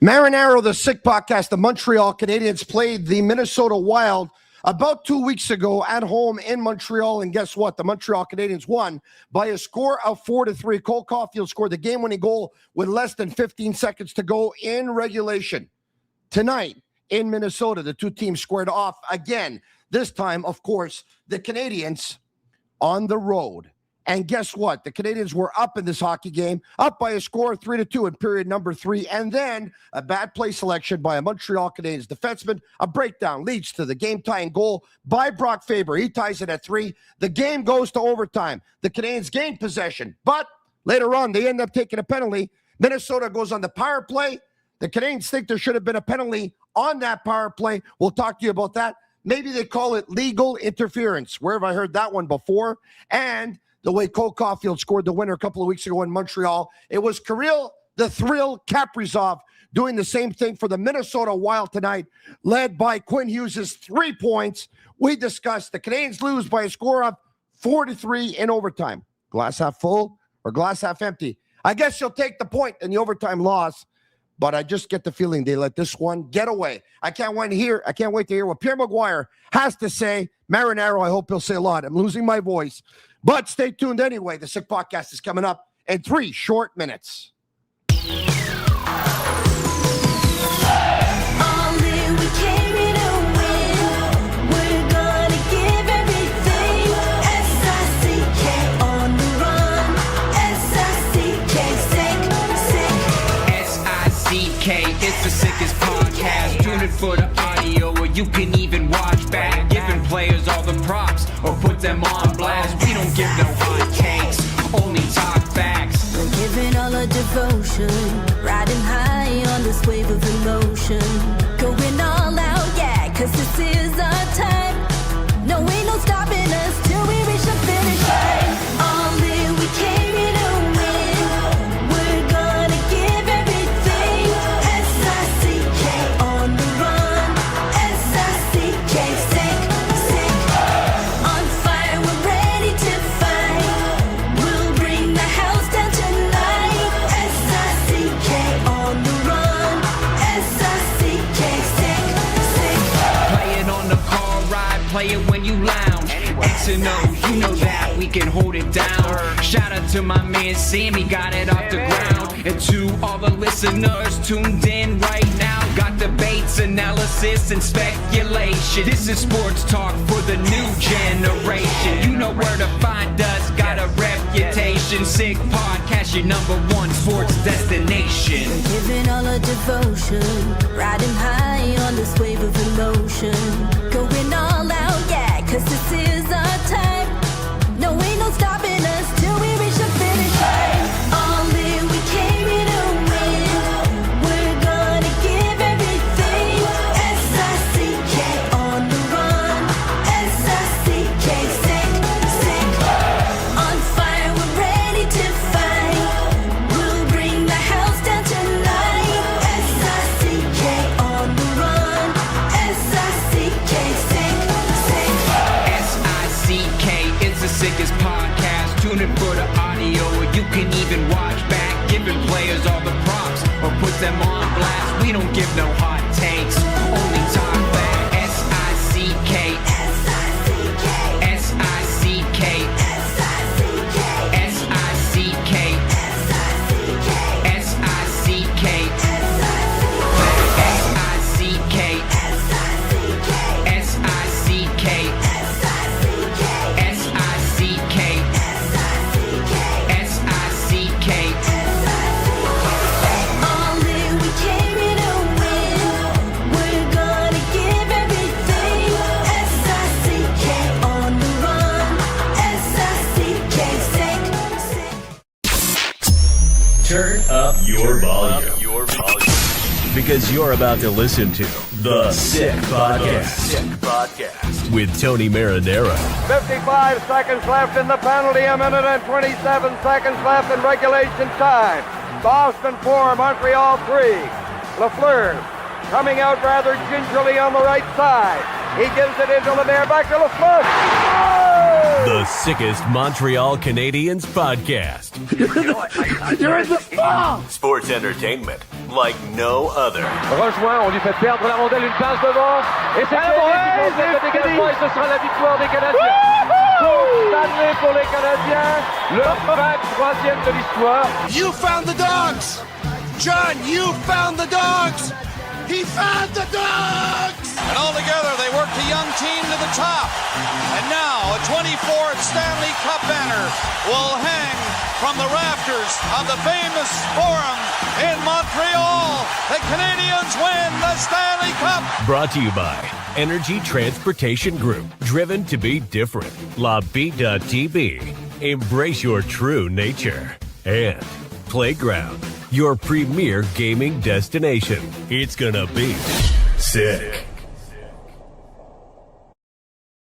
Marinaro, the Sick Podcast. The Montreal Canadiens played the Minnesota Wild about 2 weeks ago at home in Montreal, and guess what? The Montreal Canadiens won by a score of 4-3. Cole Caufield scored the game-winning goal with less than 15 seconds to go in regulation. Tonight in Minnesota, the two teams squared off again. This time, of course, the Canadiens on the road. And guess what? The Canadiens were up in this hockey game, up by a score of 3-2 in period number 3. And then a bad play selection by a Montreal Canadiens defenseman. A breakdown leads to the game-tying goal by Brock Faber. He ties it at 3. The game goes to overtime. The Canadiens gain possession. But later on, they end up taking a penalty. Minnesota goes on the power play. The Canadiens think there should have been a penalty on that power play. We'll talk to you about that. Maybe they call it legal interference. Where have I heard that one before? And the way Cole Caufield scored the winner a couple of weeks ago in Montreal. It was Kirill the Thrill Kaprizov doing the same thing for the Minnesota Wild tonight, led by Quinn Hughes' 3 points. We discussed the Canadiens lose by a score of 4-3 in overtime. Glass half full or glass half empty? I guess you'll take the point in the overtime loss, but I just get the feeling they let this one get away. I can't wait to hear what Pierre McGuire has to say. Marinaro, I hope he'll say a lot. I'm losing my voice. But stay tuned anyway. The Sick Podcast is coming up in 3 short minutes. It's the sickest podcast. Tune in for the audio, or you can even watch back. Giving players all the props, or put them on blast. We don't give no hot takes, only talk facts. We're giving all our devotion, riding high on this wave of emotion. Going all out, yeah, cause this is our time. No, ain't no stopping us till we reach the finish line. All in, we came here to win. We're gonna give everything. S-I-C-K on the run. S-I-C-K, sick. On fire, we're ready to fight. We'll bring the house down tonight. S-I-C-K on the run. S-I-C-K, sick. Play it on the car ride, play it when you lounge. X and O, you know that we can hold it down. Shout out to my man Sammy, got it off the ground. And to all the listeners tuned in right now, got debates, analysis, and speculation. This is sports talk for the new generation. You know where to find us, got a reputation. Sick Podcast, your #1 sports destination. We're giving all our devotion, riding high on this wave of emotion. Going all out, yeah, cause this is our time. No, ain't no stopping us till we reach the finish line. All in, we came here to win. We're gonna give everything. S-I-C-K on the run. S-I-C-K, sick. On fire, we're ready to fight. We'll bring the house down tonight. S-I-C-K on the run. S-I-C-K, sick. S-I-C-K, it's the sickest podcast. Tune in for the audio, or you can even watch back. Giving players all the props, or put them on blast. We don't give no hot takes, only talk back. S-I-C-K, S-I-C-K, S-I-C-K, S-I-C-K, S-I-C-K, S-I-C-K, S-I-C-K, S-I-C-K, S-I-C-K, S-I-C-K, All in, we came here to win. We're gonna give everything. S-I-C-K on the run. S-I-C-K, sick. Turn up your volume. Because you're about to listen to The Sick Podcast. With Tony Marinaro. 55 seconds left in the penalty, a minute and 27 seconds left in regulation time. Boston 4, Montreal 3. Lafleur coming out rather gingerly on the right side. He gives it into Lemaire, back to Lafleur. Oh! The sickest Montreal Canadiens podcast. You're in the ball! Sports entertainment, like no other. Rejoint, on lui fait perdre la rondelle, une passe devant. Et c'est le dégagement et ce sera la victoire des Canadiens. Coupe Stanley pour les Canadiens. Le 23e de l'histoire. You found the dogs! John, you found the dogs! He found the dogs! And all together, they worked a young team to the top. And now, a 24th Stanley Cup banner will hang from the rafters of the famous Forum in Montreal. The Canadiens win the Stanley Cup. Brought to you by Energy Transportation Group. Driven to be different. Bittt. Embrace your true nature. And Playground, your premier gaming destination. It's gonna be sick.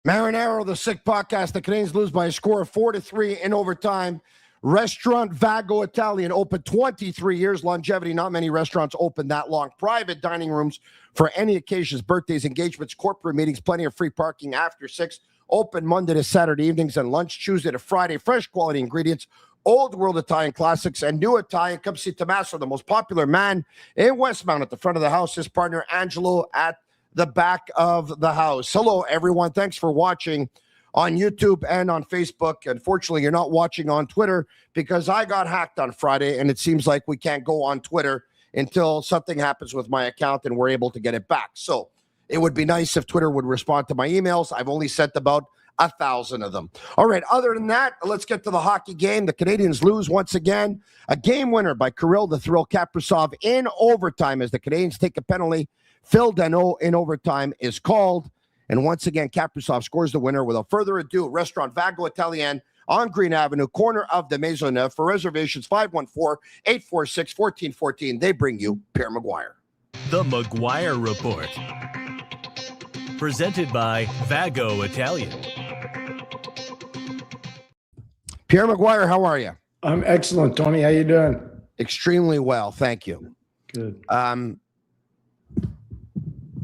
Marinaro, the Sick Podcast. The Canadiens lose by a score of 4-3 in overtime. Restaurant Vago Italian, open 23 years. Longevity, not many restaurants open that long. Private dining rooms for any occasions, birthdays, engagements, corporate meetings, plenty of free parking after 6. Open Monday to Saturday evenings and lunch, Tuesday to Friday. Fresh quality ingredients, old world Italian classics, and new Italian. Come see Tommaso, the most popular man in Westmount, at the front of the house. His partner, Angelo, at the back of the house. Hello, everyone. Thanks for watching on YouTube and on Facebook. Unfortunately, you're not watching on Twitter because I got hacked on Friday, and it seems like we can't go on Twitter until something happens with my account and we're able to get it back. So it would be nice if Twitter would respond to my emails. I've only sent about 1,000 of them. All right, other than that, let's get to the hockey game. The Canadiens lose once again. A game winner by Kirill the Thrill Kaprizov in overtime as the Canadiens take a penalty. Phil Danault in overtime is called. And once again, Kaprizov scores the winner. Without further ado, Restaurant Vago Italien on Green Avenue, corner of the Maisonneuve. For reservations, 514-846-1414. They bring you Pierre McGuire. The Maguire Report. Presented by Vago Italian. Pierre McGuire, how are you? I'm excellent, Tony. How you doing? Extremely well, thank you. Good.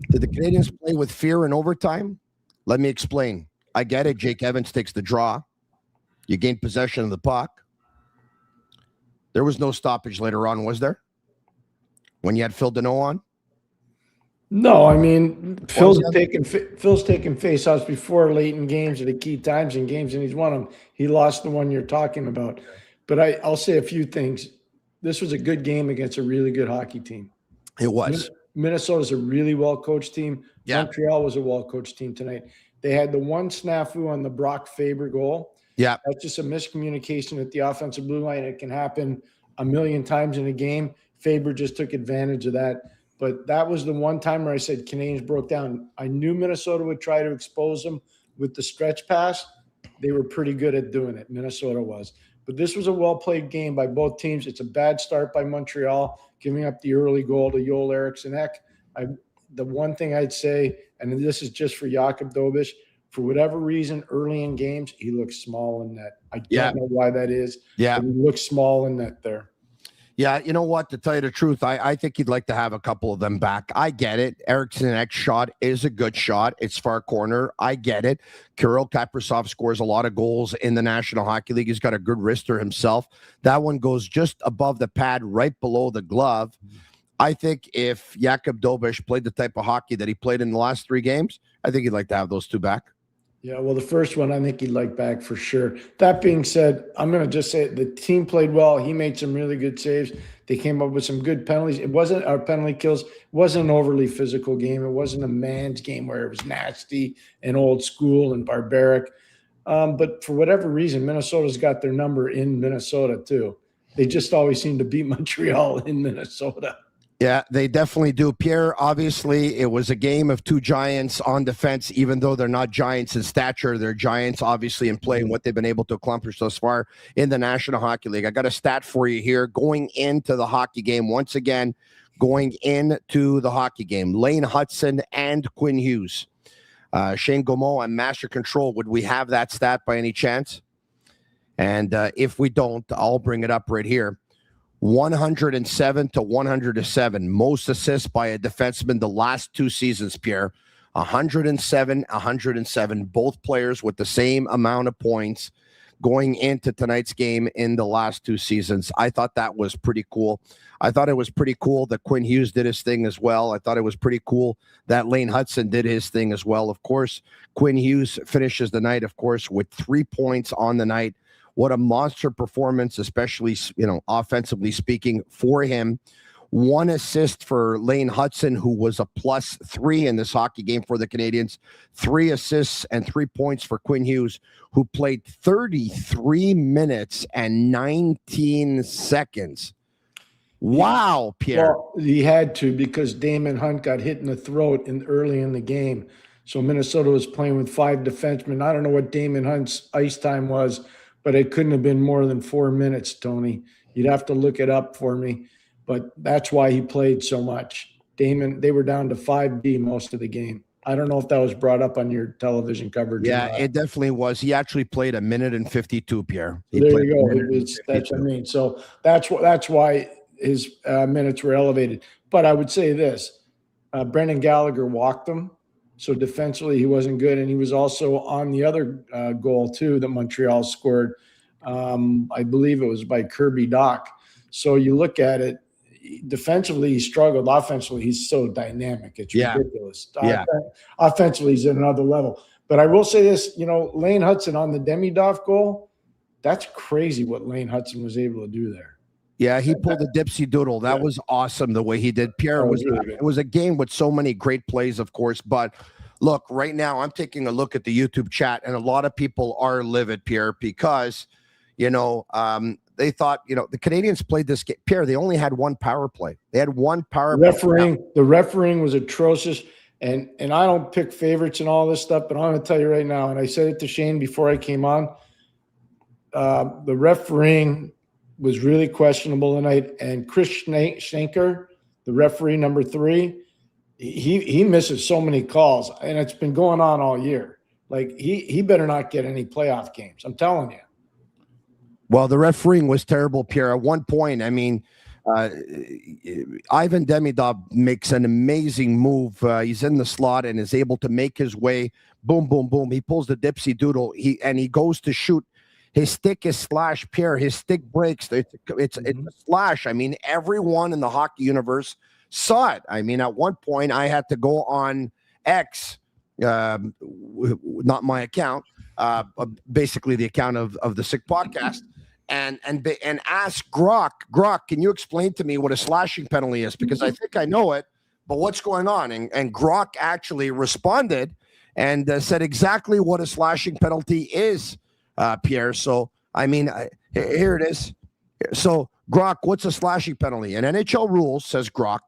Did the Canadiens play with fear in overtime? Let me explain. I get it. Jake Evans takes the draw. You gain possession of the puck. There was no stoppage later on, was there? When you had Phil Danault on? No, I mean, Phil's taken face-offs before late in games at the key times in games, and he's won them. He lost the one you're talking about. But I'll say a few things. This was a good game against a really good hockey team. It was. Minnesota's a really well-coached team. Yeah. Montreal was a well-coached team tonight. They had the one snafu on the Brock Faber goal. Yeah. That's just a miscommunication at the offensive blue line. It can happen a million times in a game. Faber just took advantage of that. But that was the one time where I said Canadiens broke down. I knew Minnesota would try to expose them with the stretch pass. They were pretty good at doing it. Minnesota was. But this was a well-played game by both teams. It's a bad start by Montreal, giving up the early goal to Joel Eriksson Ek. The one thing I'd say, and this is just for Jakub Dobeš, for whatever reason, early in games, he looks small in net. I don't know why that is. Yeah, but he looks small in net there. Yeah, you know what? To tell you the truth, I think he'd like to have a couple of them back. I get it. Eriksson Ek's shot is a good shot. It's far corner. I get it. Kirill Kaprizov scores a lot of goals in the National Hockey League. He's got a good wrister himself. That one goes just above the pad, right below the glove. I think if Jakub Dobeš played the type of hockey that he played in the last 3 games, I think he'd like to have those two back. Yeah, well, the first one I think he'd like back for sure. That being said, I'm going to just say the team played well. He made some really good saves. They came up with some good penalties. It wasn't our penalty kills. It wasn't an overly physical game. It wasn't a man's game where it was nasty and old school and barbaric. But for whatever reason, Minnesota's got their number in Minnesota too. They just always seem to beat Montreal in Minnesota. Yeah, they definitely do. Pierre, obviously, it was a game of 2 giants on defense, even though they're not giants in stature. They're giants, obviously, in play and what they've been able to accomplish thus far in the National Hockey League. I got a stat for you here. Going into the hockey game, once again, Lane Hutson and Quinn Hughes. Shane Gaumont and Master Control. Would we have that stat by any chance? And if we don't, I'll bring it up right here. 107 to 107, most assists by a defenseman the last 2 seasons, Pierre. 107, both players with the same amount of points. going into tonight's game in the last 2 seasons. I thought that was pretty cool. I thought it was pretty cool that Quinn Hughes did his thing as well. I thought it was pretty cool that Lane Hutson did his thing as well. Of course, Quinn Hughes finishes the night, of course, with 3 points on the night. What a monster performance, especially, offensively speaking, for him. 1 assist for Lane Hutson, who was a +3 in this hockey game for the Canadiens. 3 assists and 3 points for Quinn Hughes, who played 33 minutes and 19 seconds. Wow, Pierre. Well, he had to, because Damon Hunt got hit in the throat early in the game. So Minnesota was playing with 5 defensemen. I don't know what Damon Hunt's ice time was, but it couldn't have been more than 4 minutes, Tony. You'd have to look it up for me. But that's why he played so much. Damon, they were down to 5D most of the game. I don't know if that was brought up on your television coverage. Yeah, it definitely was. He actually played 1 minute and 52, Pierre. There you go. That's what I mean. So that's why his minutes were elevated. But I would say this, Brendan Gallagher walked him. So defensively, he wasn't good. And he was also on the other goal, too, that Montreal scored. I believe it was by Kirby Dach. So you look at it, defensively, he struggled. Offensively, he's so dynamic. It's ridiculous. Yeah. Offensively, he's at another level. But I will say this, Lane Hutson on the Demidov goal, that's crazy what Lane Hutson was able to do there. Yeah, he pulled a dipsy doodle. That was awesome the way he did. Pierre, it was a game with so many great plays, of course. But look, right now I'm taking a look at the YouTube chat, and a lot of people are livid, Pierre, because, they thought, the Canadiens played this game. Pierre, they only had 1 power play. They had 1 power play. The refereeing was atrocious. And I don't pick favorites and all this stuff, but I'm going to tell you right now, and I said it to Shane before I came on, the refereeing was really questionable tonight. And Chris Schenker, the referee number 3, he misses so many calls, and it's been going on all year. Like, he better not get any playoff games. I'm telling you. Well, the refereeing was terrible, Pierre. At one point, Ivan Demidov makes an amazing move. He's in the slot and is able to make his way. Boom, boom, boom. He pulls the dipsy doodle. He goes to shoot. His stick is slashed, Pierre. His stick breaks. It's a slash. Everyone in the hockey universe saw it. At one point, I had to go on X, not my account, basically the account of the Sick Podcast, and ask Grok, can you explain to me what a slashing penalty is? Because I think I know it, but what's going on? And Grok actually responded and said exactly what a slashing penalty is, Pierre. So, here it is. So, Grok, what's a slashing penalty? In NHL rules, says Grok,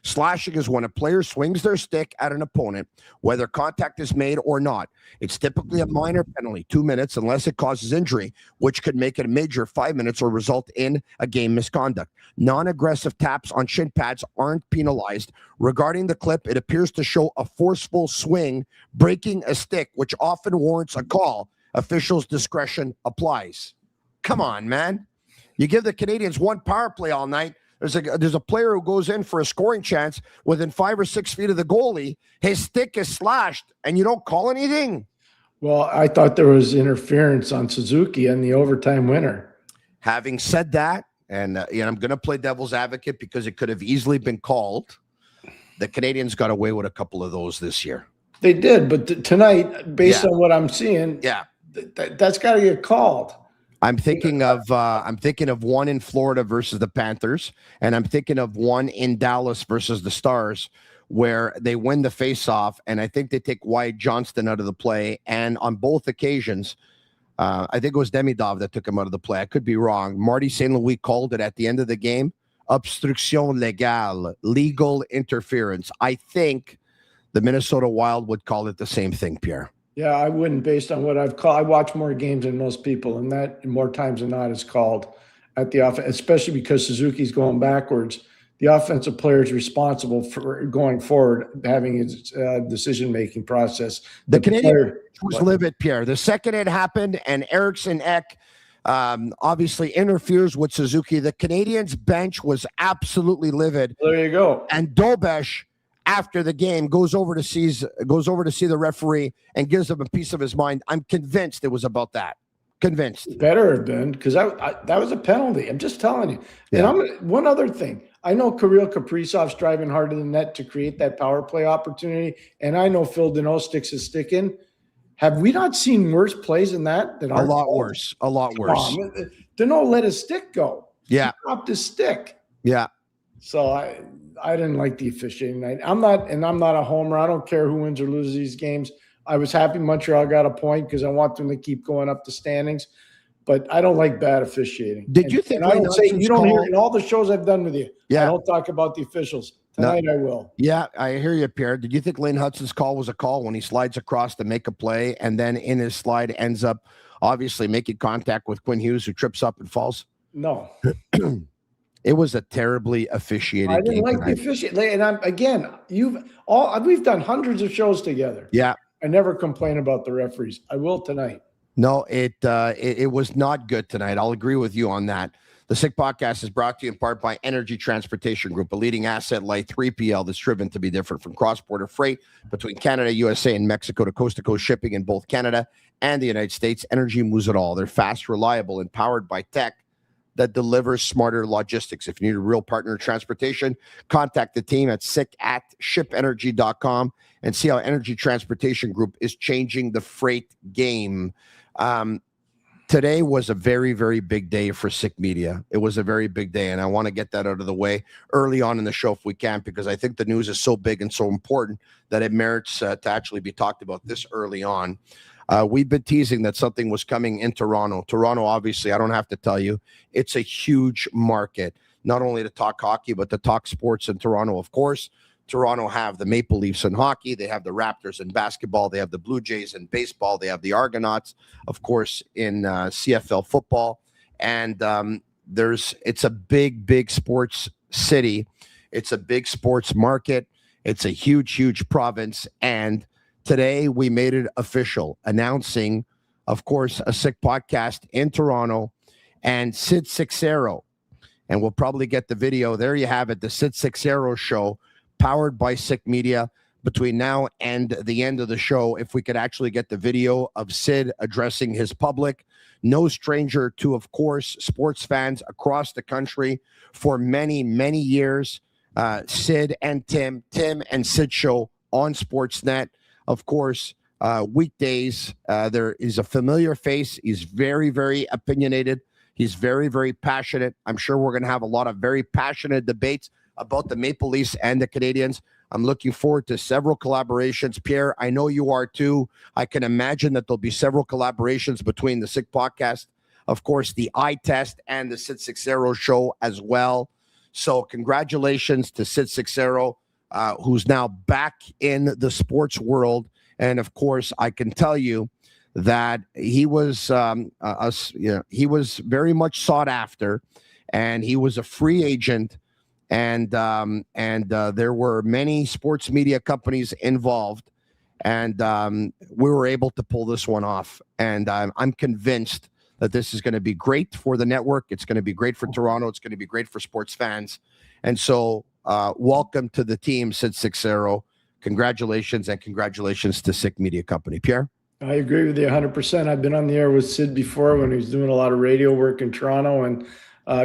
slashing is when a player swings their stick at an opponent, whether contact is made or not. It's typically a minor penalty, 2 minutes, unless it causes injury, which could make it a major 5 minutes or result in a game misconduct. Non-aggressive taps on shin pads aren't penalized. Regarding the clip, it appears to show a forceful swing, breaking a stick, which often warrants a call. Officials' discretion applies. Come on, man. You give the Canadiens 1 power play all night. There's a player who goes in for a scoring chance within 5 or 6 feet of the goalie. His stick is slashed, and you don't call anything. Well, I thought there was interference on Suzuki and the overtime winner. Having said that, and I'm going to play devil's advocate because it could have easily been called. The Canadiens got away with a couple of those this year. They did, but tonight, based on what I'm seeing, that's got to get called. I'm thinking of one in Florida versus the Panthers, and I'm thinking of one in Dallas versus the Stars, where they win the faceoff, and I think they take Wyatt Johnston out of the play. And on both occasions, I think it was Demidov that took him out of the play. I could be wrong. Marty St. Louis called it at the end of the game, obstruction légale, legal interference. I think the Minnesota Wild would call it the same thing, Pierre. Yeah, I wouldn't, based on what I've called. I watch more games than most people, and that more times than not is called at the offense, especially because Suzuki's going backwards. The offensive player is responsible for going forward, having his decision-making process. The Canadian was livid, Pierre. The second it happened, and Eriksson Ek obviously interferes with Suzuki, the Canadiens bench was absolutely livid. There you go. And Dobesh, after the game, goes over to see the referee and gives him a piece of his mind. I'm convinced it was about that. Convinced. Better have been, because that was a penalty. I'm just telling you. Yeah. And one other thing. I know Kirill Kaprizov's driving hard to the net to create that power play opportunity, and I know Phil Deneau sticks his stick in. Have we not seen worse plays than that? A lot worse. Deneau let his stick go. Yeah. He dropped his stick. Yeah. So I didn't like the officiating night. I'm not a homer. I don't care who wins or loses these games. I was happy Montreal got a point because I want them to keep going up the standings. But I don't like bad officiating. Did you think? And I don't say you don't hear in all the shows I've done with you. Yeah. I don't talk about the officials. Tonight I will. Yeah, I hear you, Pierre. Did you think Lane Hutson's call was a call when he slides across to make a play and then in his slide ends up obviously making contact with Quinn Hughes, who trips up and falls? No. It was a terribly officiated game. I didn't like the officiating. And we've done hundreds of shows together. Yeah. I never complain about the referees. I will tonight. No, it was not good tonight. I'll agree with you on that. The Sick Podcast is brought to you in part by Energy Transportation Group, a leading asset-light 3PL that's driven to be different, from cross-border freight between Canada, USA, and Mexico to coast-to-coast shipping in both Canada and the United States. Energy moves it all. They're fast, reliable, and powered by tech that delivers smarter logistics. If you need a real partner in transportation, contact the team at sick@shipenergy.com and see how Energy Transportation Group is changing the freight game. Today was a very, very big day for Sick Media. It was a very big day, and I want to get that out of the way early on in the show if we can, because I think the news is so big and so important that it merits to actually be talked about this early on. We've been teasing that something was coming in Toronto. Toronto, obviously, I don't have to tell you, it's a huge market, not only to talk hockey, but to talk sports in Toronto, of course. Toronto have the Maple Leafs in hockey. They have the Raptors in basketball. They have the Blue Jays in baseball. They have the Argonauts, of course, in CFL football. And it's a big, big sports city. It's a big sports market. It's a huge, huge province. And today we made it official, announcing, of course, a Sick Podcast in Toronto and Sid Seixeiro. And we'll probably get the video. There you have it, the Sid Seixeiro Show, powered by Sick Media. Between now and the end of the show, if we could actually get the video of Sid addressing his public, no stranger to, of course, sports fans across the country for many, many years. Sid and Tim and Sid Show on Sportsnet. Of course, weekdays, there is a familiar face. He's very, very opinionated. He's very, very passionate. I'm sure we're going to have a lot of very passionate debates about the Maple Leafs and the Canadiens. I'm looking forward to several collaborations. Pierre, I know you are too. I can imagine that there'll be several collaborations between the Sick Podcast, of course, the Eye Test, and the Sid Seixeiro Show as well. So congratulations to Sid Seixeiro, who's now back in the sports world. And of course, I can tell you that he was he was very much sought after, and he was a free agent. And there were many sports media companies involved, and we were able to pull this one off. And I'm convinced that this is going to be great for the network. It's going to be great for Toronto. It's going to be great for sports fans. And so welcome to the team, Sid Seixeiro. Congratulations, and congratulations to Sick Media Company. Pierre? I agree with you 100%. I've been on the air with Sid before when he was doing a lot of radio work in Toronto, and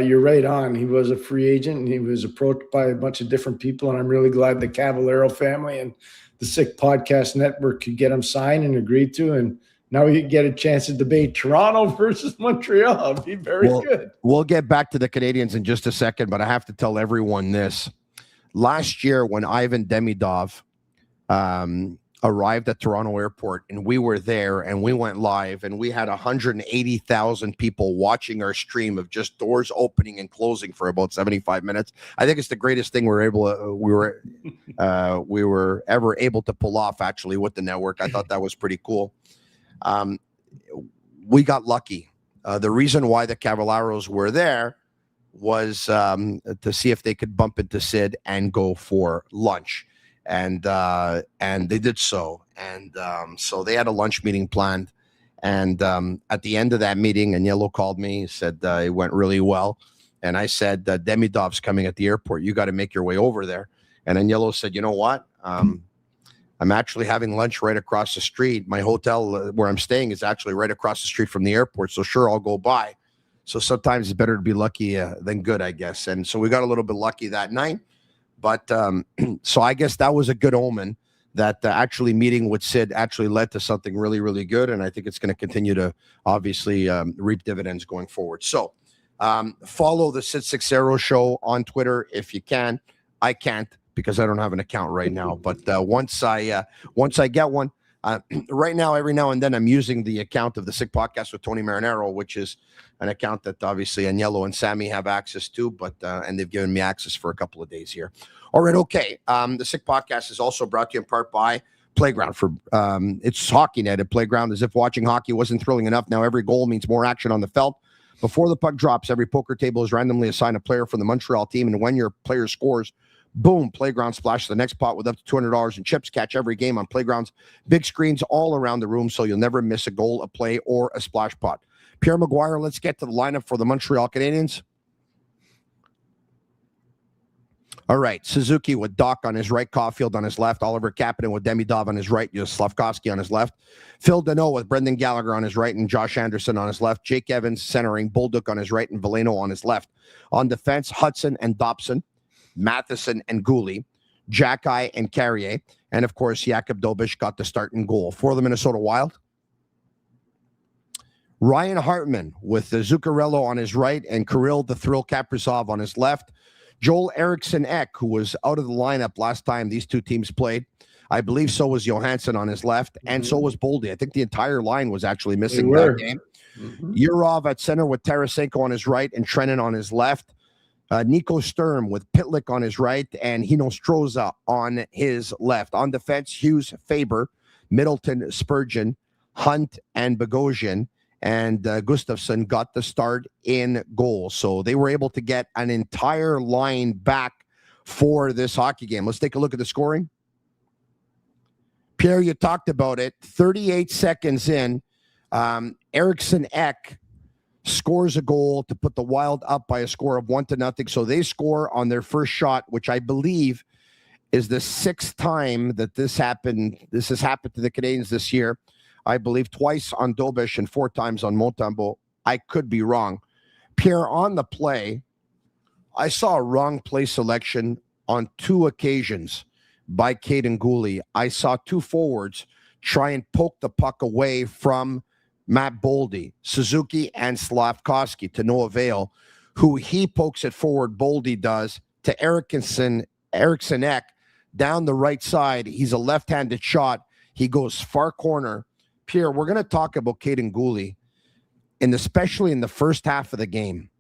you're right on. He was a free agent, and he was approached by a bunch of different people, and I'm really glad the Cavallero family and the Sick Podcast Network could get him signed and agreed to, and now we get a chance to debate Toronto versus Montreal. It'd be very good. We'll get back to the Canadiens in just a second, but I have to tell everyone this. Last year, when Ivan Demidov arrived at Toronto Airport, and we were there, and we went live, and we had 180,000 people watching our stream of just doors opening and closing for about 75 minutes. I think it's the greatest thing we were ever able to pull off, actually, with the network. I thought that was pretty cool. We got lucky. The reason why the Cavalleros were there was to see if they could bump into Sid and go for lunch. And they did so. And so they had a lunch meeting planned. And at the end of that meeting, Agnello called me, said it went really well. And I said, Demidov's coming at the airport. You got to make your way over there. And Agnello said, you know what? I'm I'm actually having lunch right across the street. My hotel where I'm staying is actually right across the street from the airport. So sure, I'll go by. So sometimes it's better to be lucky than good, I guess. And so we got a little bit lucky that night. But so I guess that was a good omen that actually meeting with Sid actually led to something really, really good. And I think it's going to continue to obviously reap dividends going forward. So follow the Sid Sixero show on Twitter if you can. I can't because I don't have an account right now. But once I get one, right now, every now and then I'm using the account of the Sick Podcast with Tony Marinaro, which is an account that obviously Agnello and Sammy have access to, but and they've given me access for a couple of days here. All right, okay. The Sick Podcast is also brought to you in part by Playground. For it's Hockey Net at Playground. As if watching hockey wasn't thrilling enough, now every goal means more action on the felt. Before the puck drops, every poker table is randomly assigned a player from the Montreal team, and when your player scores, boom, Playground splashes the next pot with up to $200 in chips. Catch every game on Playground's big screens all around the room, so you'll never miss a goal, a play, or a splash pot. Pierre McGuire, let's get to the lineup for the Montreal Canadiens. All right, Suzuki with Dach on his right, Caufield on his left, Oliver Kapanen with Demidov on his right, Slavkovsky on his left, Phil Deneau with Brendan Gallagher on his right and Josh Anderson on his left, Jake Evans centering, Bolduc on his right and Veleno on his left. On defense, Hutson and Dobson, Matheson and Guhle, Xhekaj and Carrier, and of course, Jakub Dobeš got the start in goal. For the Minnesota Wild, Ryan Hartman with the Zuccarello on his right and Kirill the Thrill Kaprizov on his left. Joel Eriksson-Ek, who was out of the lineup last time these two teams played. I believe so was Johansson on his left, and so was Boldy. I think the entire line was actually missing that game. Yurov at center with Tarasenko on his right and Trennan on his left. Nico Sturm with Pitlick on his right and Hino Stroza on his left. On defense, Hughes, Faber, Middleton, Spurgeon, Hunt, and Bogosian. And Gustafsson got the start in goal. So they were able to get an entire line back for this hockey game. Let's take a look at the scoring. Pierre, you talked about it. 38 seconds in, Eriksson-Ek scores a goal to put the Wild up by a score of 1-0. So they score on their first shot, which I believe is the sixth time that this happened. This has happened to the Canadiens this year. I believe twice on Dobeš and 4 times on Montembeault. I could be wrong. Pierre, on the play, I saw a wrong play selection on 2 occasions by Caden Guhle. I saw 2 forwards try and poke the puck away from Matt Boldy, Suzuki and Slavkovsky to no avail. Who he pokes it forward, Boldy does, to Eriksson-Ek down the right side. He's a left-handed shot. He goes far corner. Pierre, we're going to talk about Caden Guhle, and especially in the first half of the game.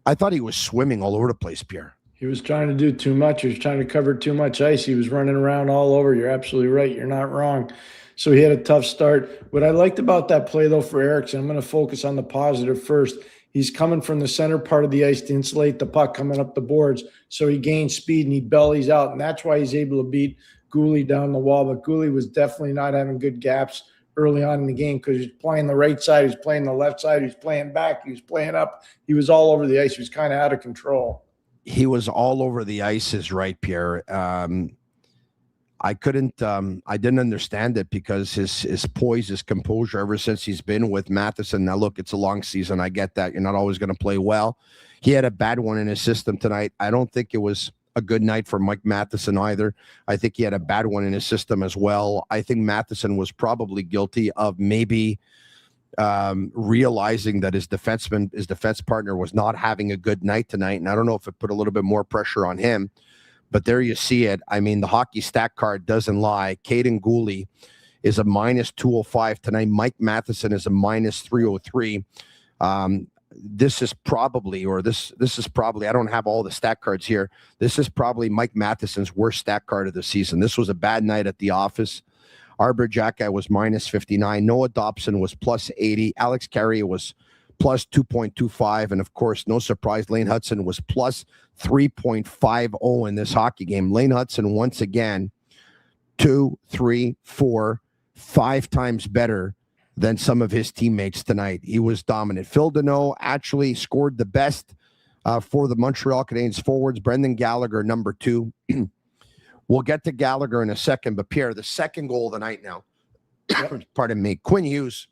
I thought he was swimming all over the place, Pierre. He was trying to do too much. He was trying to cover too much ice. He was running around all over. You're absolutely right. You're not wrong. So he had a tough start. What I liked about that play, though, for Eriksson, I'm going to focus on the positive first. He's coming from the center part of the ice to insulate the puck coming up the boards. So he gains speed and he bellies out, and that's why he's able to beat Guhle down the wall. But Guhle was definitely not having good gaps early on in the game because he's playing the right side, he's playing the left side, he's playing back, he was playing up. He was all over the ice. He was kind of out of control. He was all over the ice is right, Pierre. I didn't understand it because his poise, his composure ever since he's been with Matheson. Now, look, it's a long season. I get that. You're not always going to play well. He had a bad one in his system tonight. I don't think it was a good night for Mike Matheson either. I think he had a bad one in his system as well. I think Matheson was probably guilty of maybe realizing that his defense partner was not having a good night tonight. And I don't know if it put a little bit more pressure on him, but there you see it. I mean, the hockey stat card doesn't lie. Caden Guhle is a -205 tonight. Mike Matheson is a -303. This is probably, I don't have all the stat cards here. This is probably Mike Matheson's worst stat card of the season. This was a bad night at the office. Arber Xhekaj was -59. Noah Dobson was +80. Alex Carrier was +2.25. And of course, no surprise, Lane Hutson was +3.50 in this hockey game. Lane Hutson, once again, 2, 3, 4, 5 times better than some of his teammates tonight. He was dominant. Phil Deneau actually scored the best for the Montreal Canadiens forwards. Brendan Gallagher, number 2. We'll get to Gallagher in a second, but Pierre, the second goal of the night now, pardon me, Quinn Hughes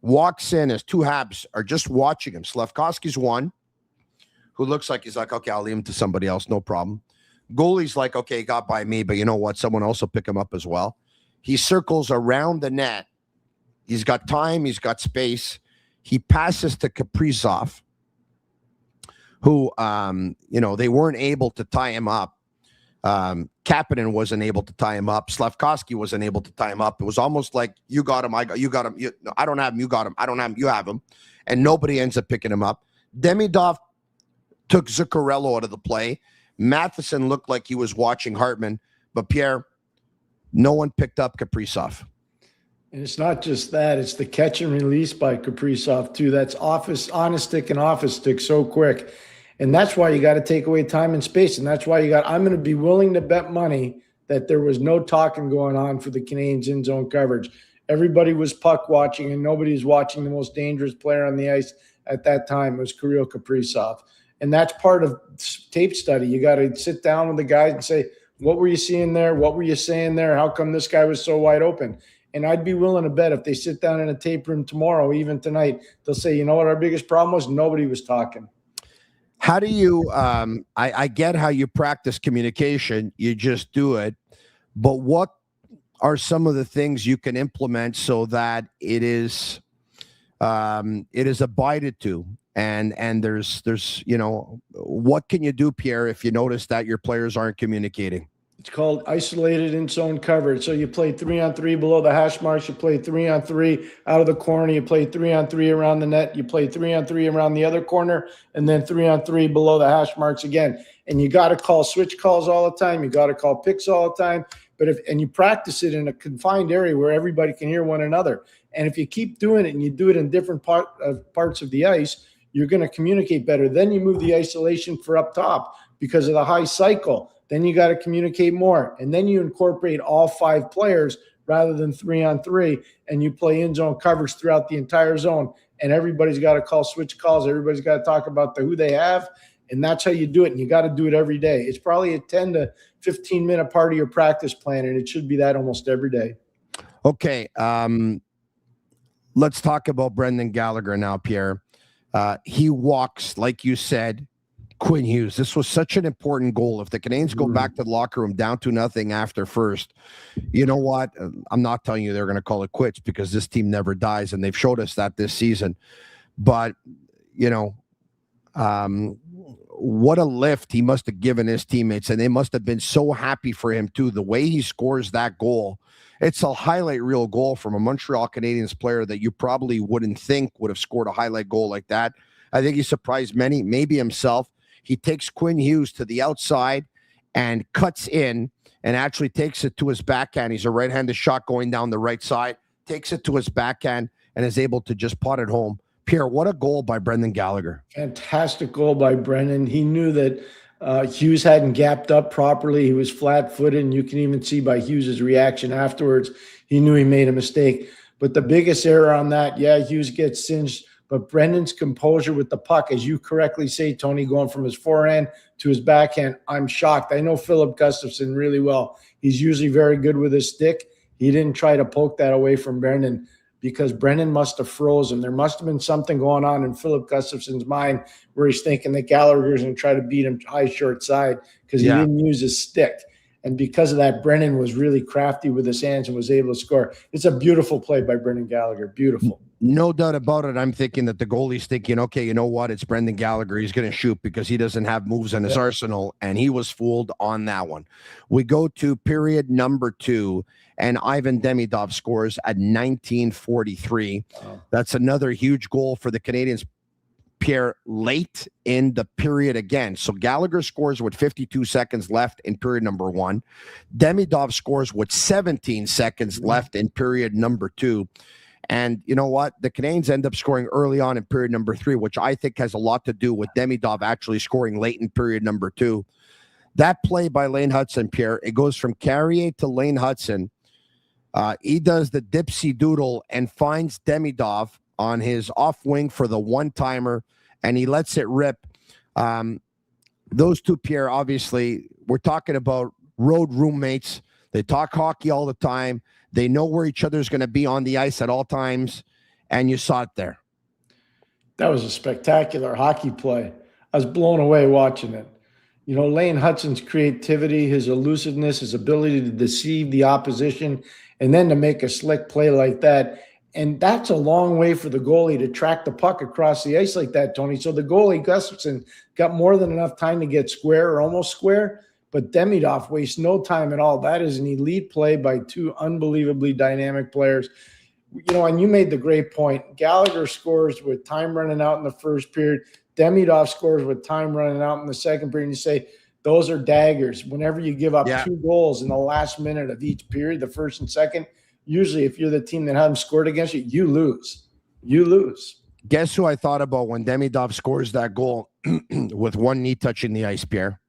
walks in as two Habs are just watching him. Slafkovsky's one, who looks like he's like, okay, I'll leave him to somebody else, no problem. Goalie's like, okay, he got by me, but you know what? Someone else will pick him up as well. He circles around the net. He's got time. He's got space. He passes to Kaprizov, who, they weren't able to tie him up. Kapanen wasn't able to tie him up. Slafkovsky wasn't able to tie him up. It was almost like you got him, you got him. I don't have him, you got him. I don't have him, you have him. And nobody ends up picking him up. Demidov took Zuccarello out of the play. Matheson looked like he was watching Hartman. But Pierre, no one picked up Kaprizov. And it's not just that. It's the catch and release by Kaprizov, too. That's on a stick and off a stick so quick. And that's why you got to take away time and space. And that's why I'm going to be willing to bet money that there was no talking going on for the Canadiens in zone coverage. Everybody was puck watching, and nobody was watching the most dangerous player on the ice at that time. It was Kirill Kaprizov. And that's part of tape study. You got to sit down with the guys and say, what were you seeing there? What were you saying there? How come this guy was so wide open? And I'd be willing to bet if they sit down in a tape room tomorrow, even tonight, they'll say, you know what our biggest problem was? Nobody was talking. How do you I get how you practice communication, you just do it, but what are some of the things you can implement so that it is abided to, and there's what can you do, Pierre, if you notice that your players aren't communicating? It's called isolated in zone coverage. So you play 3-on-3 below the hash marks. You play 3-on-3 out of the corner. You play 3-on-3 around the net. You play 3-on-3 around the other corner, and then 3-on-3 below the hash marks again. And you got to call switch calls all the time. You got to call picks all the time. And you practice it in a confined area where everybody can hear one another. And if you keep doing it and you do it in different parts of the ice, you're going to communicate better. Then you move the isolation for up top because of the high cycle. Then you got to communicate more. And then you incorporate all 5 players rather than 3-on-3, and you play in-zone coverage throughout the entire zone. And everybody's got to call switch calls. Everybody's got to talk about who they have, and that's how you do it. And you got to do it every day. It's probably a 10 to 15-minute part of your practice plan, and it should be that almost every day. Okay, let's talk about Brendan Gallagher now, Pierre. He walks, like you said, Quinn Hughes. This was such an important goal. If the Canadiens go back to the locker room down 2-0 after first, you know what? I'm not telling you they're going to call it quits, because this team never dies, and they've showed us that this season. But, what a lift he must have given his teammates, and they must have been so happy for him too. The way he scores that goal, it's a highlight reel goal from a Montreal Canadiens player that you probably wouldn't think would have scored a highlight goal like that. I think he surprised many, maybe himself. He takes Quinn Hughes to the outside and cuts in and actually takes it to his backhand. He's a right-handed shot going down the right side, takes it to his backhand, and is able to just pot it home. Pierre, what a goal by Brendan Gallagher. Fantastic goal by Brendan. He knew that Hughes hadn't gapped up properly. He was flat-footed, and you can even see by Hughes's reaction afterwards, he knew he made a mistake. But the biggest error on that, Hughes gets singed, but Brendan's composure with the puck, as you correctly say, Tony, going from his forehand to his backhand, I'm shocked. I know Philip Gustafson really well. He's usually very good with his stick. He didn't try to poke that away from Brendan, because Brendan must have frozen. There must have been something going on in Philip Gustafson's mind where he's thinking that Gallagher's going to try to beat him high short side, because he didn't use his stick. And because of that, Brendan was really crafty with his hands and was able to score. It's a beautiful play by Brendan Gallagher. Beautiful. No doubt about it. I'm thinking that the goalie's thinking, okay, you know what? It's Brendan Gallagher. He's going to shoot because he doesn't have moves in his arsenal, and he was fooled on that one. We go to period number 2, and Ivan Demidov scores at 19:43. Wow. That's another huge goal for the Canadiens, Pierre, late in the period again. So Gallagher scores with 52 seconds left in period number 1. Demidov scores with 17 seconds left in period number 2. And you know what? The Canadiens end up scoring early on in period number 3, which I think has a lot to do with Demidov actually scoring late in period number 2. That play by Lane Hutson, Pierre, it goes from Carrier to Lane Hutson. He does the dipsy doodle and finds Demidov on his off wing for the one-timer, and he lets it rip. Those two, Pierre, obviously, we're talking about road roommates. They talk hockey all the time. They know where each other's going to be on the ice at all times, and you saw it there. That was a spectacular hockey play. I was blown away watching it. You know, Lane Hutson's creativity, his elusiveness, his ability to deceive the opposition, and then to make a slick play like that. And that's a long way for the goalie to track the puck across the ice like that, Tony. So the goalie, Gustafsson, got more than enough time to get square or almost square, but Demidov wastes no time at all. That is an elite play by two unbelievably dynamic players. You know, and you made the great point. Gallagher scores with time running out in the first period. Demidov scores with time running out in the second period. And you say, those are daggers. Whenever you give up 2 goals in the last minute of each period, the first and second, usually if you're the team that hasn't scored against you, you lose. You lose. Guess who I thought about when Demidov scores that goal with one knee touching the ice, Pierre?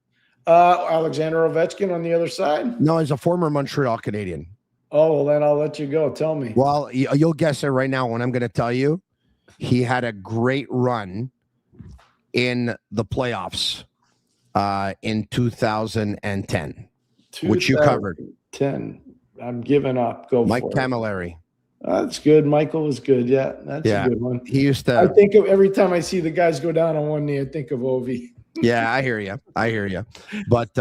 Alexander Ovechkin on the other side? No, he's a former Montreal Canadian. Oh, well, then I'll let you go. Tell me. Well, you'll guess it right now when I'm going to tell you. He had a great run in the playoffs in 2010, which you covered. 10. I'm giving up. Go Mike for it. Camilleri. That's good. Michael was good. Yeah, that's a good one. He used to. I think of every time I see the guys go down on one knee, I think of Ovi. Yeah, I hear you. But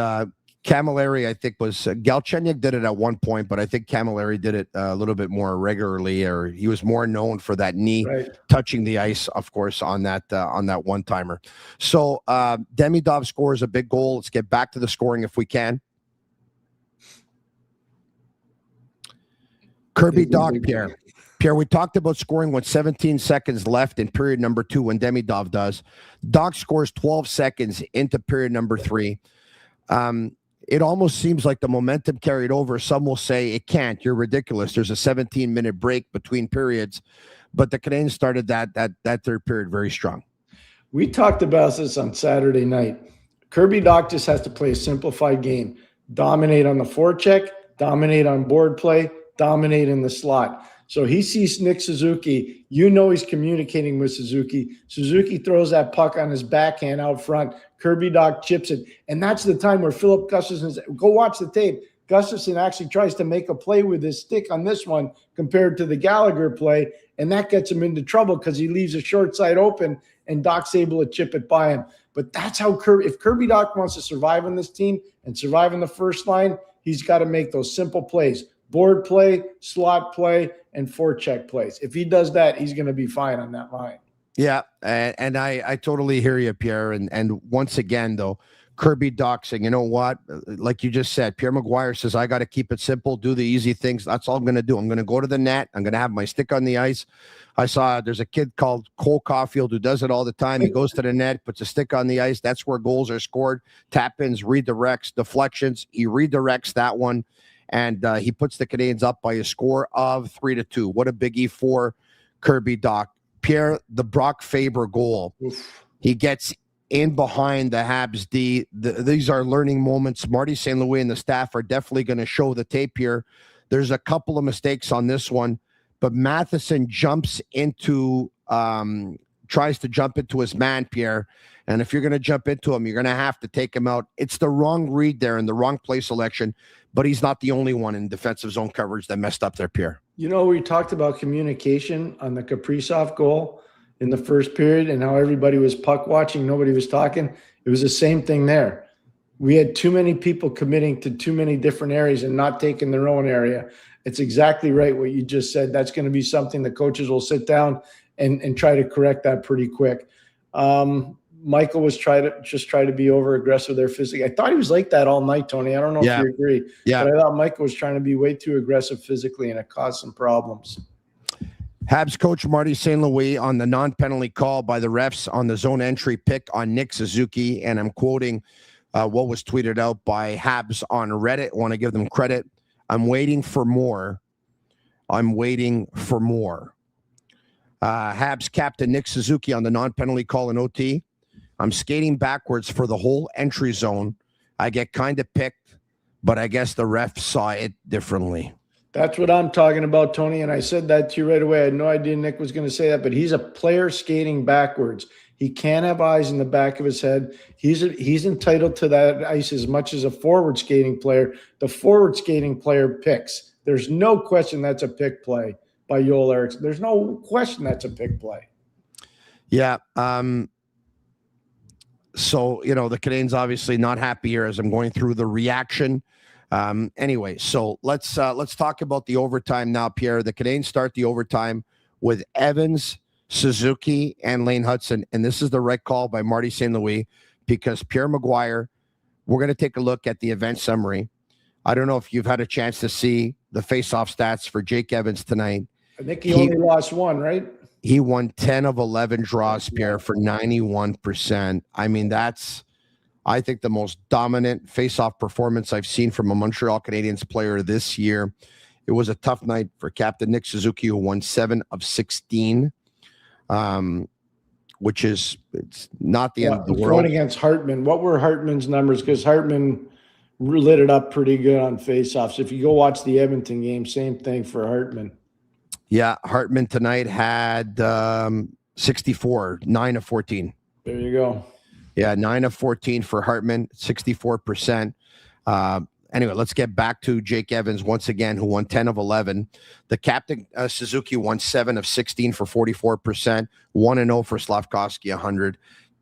Camilleri, I think, was Galchenyuk did it at one point, but I think Camilleri did it a little bit more regularly, or he was more known for that knee touching the ice, of course, on that one timer. So Demidov scores a big goal. Let's get back to the scoring if we can. Kirby Dach, Pierre. Pierre, we talked about scoring with 17 seconds left in period number 2 when Demidov does. Dach scores 12 seconds into period number 3. It almost seems like the momentum carried over. Some will say it can't. You're ridiculous. There's a 17-minute break between periods. But the Canadiens started that third period very strong. We talked about this on Saturday night. Kirby Dach just has to play a simplified game. Dominate on the forecheck, dominate on board play, dominate in the slot. So he sees Nick Suzuki. You know he's communicating with Suzuki. Suzuki throws that puck on his backhand out front. Kirby Dach chips it. And that's the time where Philip Gustafsson, go watch the tape. Gustafsson actually tries to make a play with his stick on this one compared to the Gallagher play. And that gets him into trouble because he leaves a short side open and Dach's able to chip it by him. But that's how if Kirby Dach wants to survive on this team and survive in the first line, he's got to make those simple plays. Board play, slot play, and forecheck plays. If he does that, he's going to be fine on that line. Yeah, and I totally hear you, Pierre. And once again, though, Kirby Dach saying, you know what? Like you just said, Pierre McGuire says, I got to keep it simple, do the easy things. That's all I'm going to do. I'm going to go to the net. I'm going to have my stick on the ice. I saw there's a kid called Cole Caufield who does it all the time. He goes to the net, puts a stick on the ice. That's where goals are scored. Tap-ins, redirects, deflections. He redirects that one. And he puts the Canadiens up by a score of 3-2. What a biggie for Kirby Dach. Pierre, the Brock Faber goal. He gets in behind the Habs D. These are learning moments. Marty St. Louis and the staff are definitely going to show the tape here. There's a couple of mistakes on this one, but Matheson jumps into, tries to jump into his man, Pierre. And if you're going to jump into him, you're going to have to take him out. It's the wrong read there and the wrong play selection, but he's not the only one in defensive zone coverage that messed up there, Pierre. You know, we talked about communication on the Kaprizov goal in the first period and how everybody was puck watching. Nobody was talking. It was the same thing there. We had too many people committing to too many different areas and not taking their own area. It's exactly right what you just said. That's going to be something the coaches will sit down and try to correct that pretty quick. Michael was try to be over aggressive there physically. I thought he was like that all night, Tony. I don't know if you agree. Yeah. But I thought Michael was trying to be way too aggressive physically, and it caused some problems. Habs coach Marty St. Louis on the non-penalty call by the refs on the zone entry pick on Nick Suzuki. And I'm quoting what was tweeted out by Habs on Reddit. I want to give them credit. I'm waiting for more. Habs captain Nick Suzuki on the non-penalty call in OT. I'm skating backwards for the whole entry zone. I get kind of picked, but I guess the ref saw it differently. That's what I'm talking about, Tony, and I said that to you right away. I had no idea Nick was going to say that, but he's a player skating backwards. He can't have eyes in the back of his head. He's entitled to that ice as much as a forward skating player. The forward skating player picks. There's no question that's a pick play by Joel Eriksson. There's no question that's a pick play. Yeah. So, the Canadiens obviously not happy here as I'm going through the reaction. Anyway, so let's talk about the overtime now, Pierre. The Canadiens start the overtime with Evans, Suzuki, and Lane Hutson. And this is the right call by Marty St. Louis because Pierre McGuire, we're going to take a look at the event summary. I don't know if you've had a chance to see the face-off stats for Jake Evans tonight. I think he only lost one, right? He won 10 of 11 draws, Pierre, for 91%. I mean, that's, I think, the most dominant face-off performance I've seen from a Montreal Canadiens player this year. It was a tough night for Captain Nick Suzuki, who won 7 of 16, which is, it's not the end of the world. Going against Hartman. What were Hartman's numbers? Because Hartman lit it up pretty good on face-offs. If you go watch the Edmonton game, same thing for Hartman. Yeah, Hartman tonight had 64, 9 of 14. There you go. Yeah, 9 of 14 for Hartman, 64%. Anyway, let's get back to Jake Evans once again, who won 10 of 11. The captain, Suzuki, won 7 of 16 for 44%, 1-0 for Slafkovsky, 100,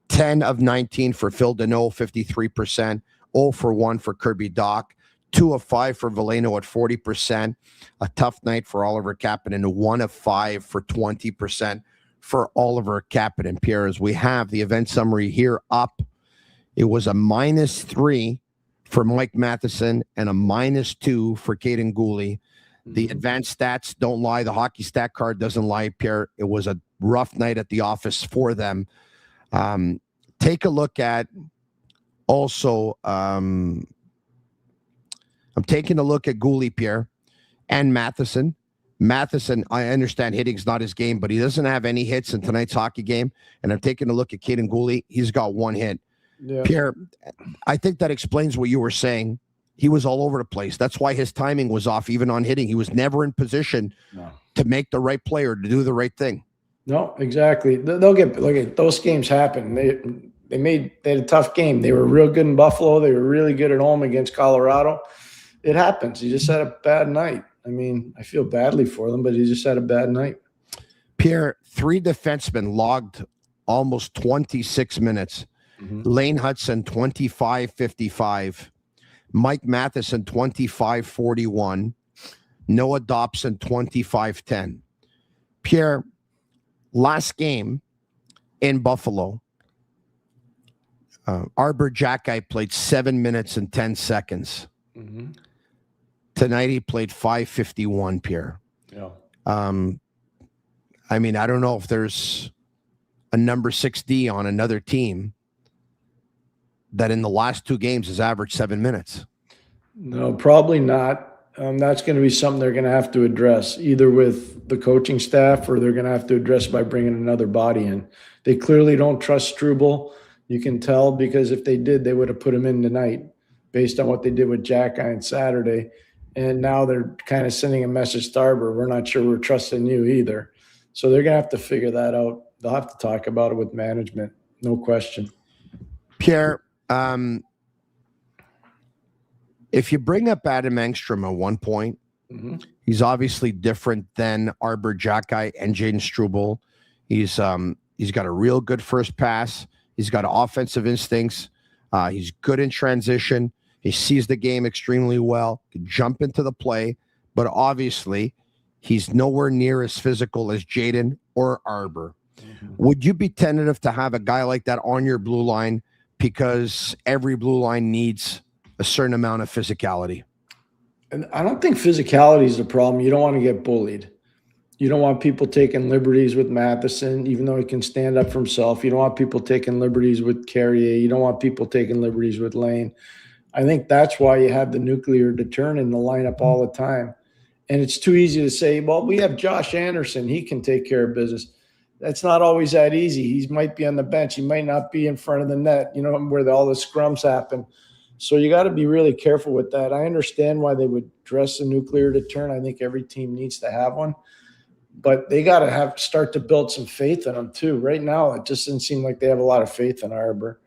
10 of 19 for Phil Deneau, 53%, 0 for 1 for Kirby Dach, 2 of 5 for Veleno at 40%. A tough night for Oliver Kapanen, 1 of 5 for 20% for Oliver Kapanen. Pierre, as we have the event summary here up, it was a -3 for Mike Matheson and a -2 for Caden Guhle. The advanced stats don't lie. The hockey stat card doesn't lie, Pierre. It was a rough night at the office for them. Take a look at also, I'm taking a look at Guhle, Pierre, and Matheson. Matheson, I understand hitting's not his game, but he doesn't have any hits in tonight's hockey game. And I'm taking a look at Caden Guhle. He's got 1 hit. Yeah. Pierre, I think that explains what you were saying. He was all over the place. That's why his timing was off, even on hitting. He was never in position to make the right play or to do the right thing. No, exactly. They'll get, look at those games happen. They had a tough game. They were real good in Buffalo. They were really good at home against Colorado. It happens. He just had a bad night. I mean, I feel badly for them, but he just had a bad night. Pierre, 3 defensemen logged almost 26 minutes. Lane Hutson, 25-55. Mike Matheson, 25-41. Noah Dobson, 25-10. Pierre, last game in Buffalo, Arber Xhekaj played 7 minutes and 10 seconds. Tonight he played 5:51, Pierre. Yeah. I mean, I don't know if there's a number 6D on another team that in the last 2 games has averaged 7 minutes. No, probably not. That's going to be something they're going to have to address, either with the coaching staff or they're going to have to address by bringing another body in. They clearly don't trust Struble. You can tell, because if they did, they would have put him in tonight based on what they did with Xhekaj on Saturday. And now they're kind of sending a message to Arber, we're not sure we're trusting you either. So they're going to have to figure that out. They'll have to talk about it with management, no question. Pierre, if you bring up Adam Engstrom at one point, he's obviously different than Arber Xhekaj and Jaden Struble. He's got a real good first pass. He's got offensive instincts. He's good in transition. He sees the game extremely well, can jump into the play, but obviously he's nowhere near as physical as Jaden or Arber. Would you be tentative to have a guy like that on your blue line, because every blue line needs a certain amount of physicality? And I don't think physicality is the problem. You don't want to get bullied. You don't want people taking liberties with Matheson, even though he can stand up for himself. You don't want people taking liberties with Carrier. You don't want people taking liberties with Lane. I think that's why you have the nuclear deterrent in the lineup all the time. And it's too easy to say, well, we have Josh Anderson. He can take care of business. That's not always that easy. He might be on the bench. He might not be in front of the net, where all the scrums happen. So you got to be really careful with that. I understand why they would dress a nuclear deterrent. I think every team needs to have one. but they got to start to build some faith in them too. Right now, it just doesn't seem like they have a lot of faith in Arber,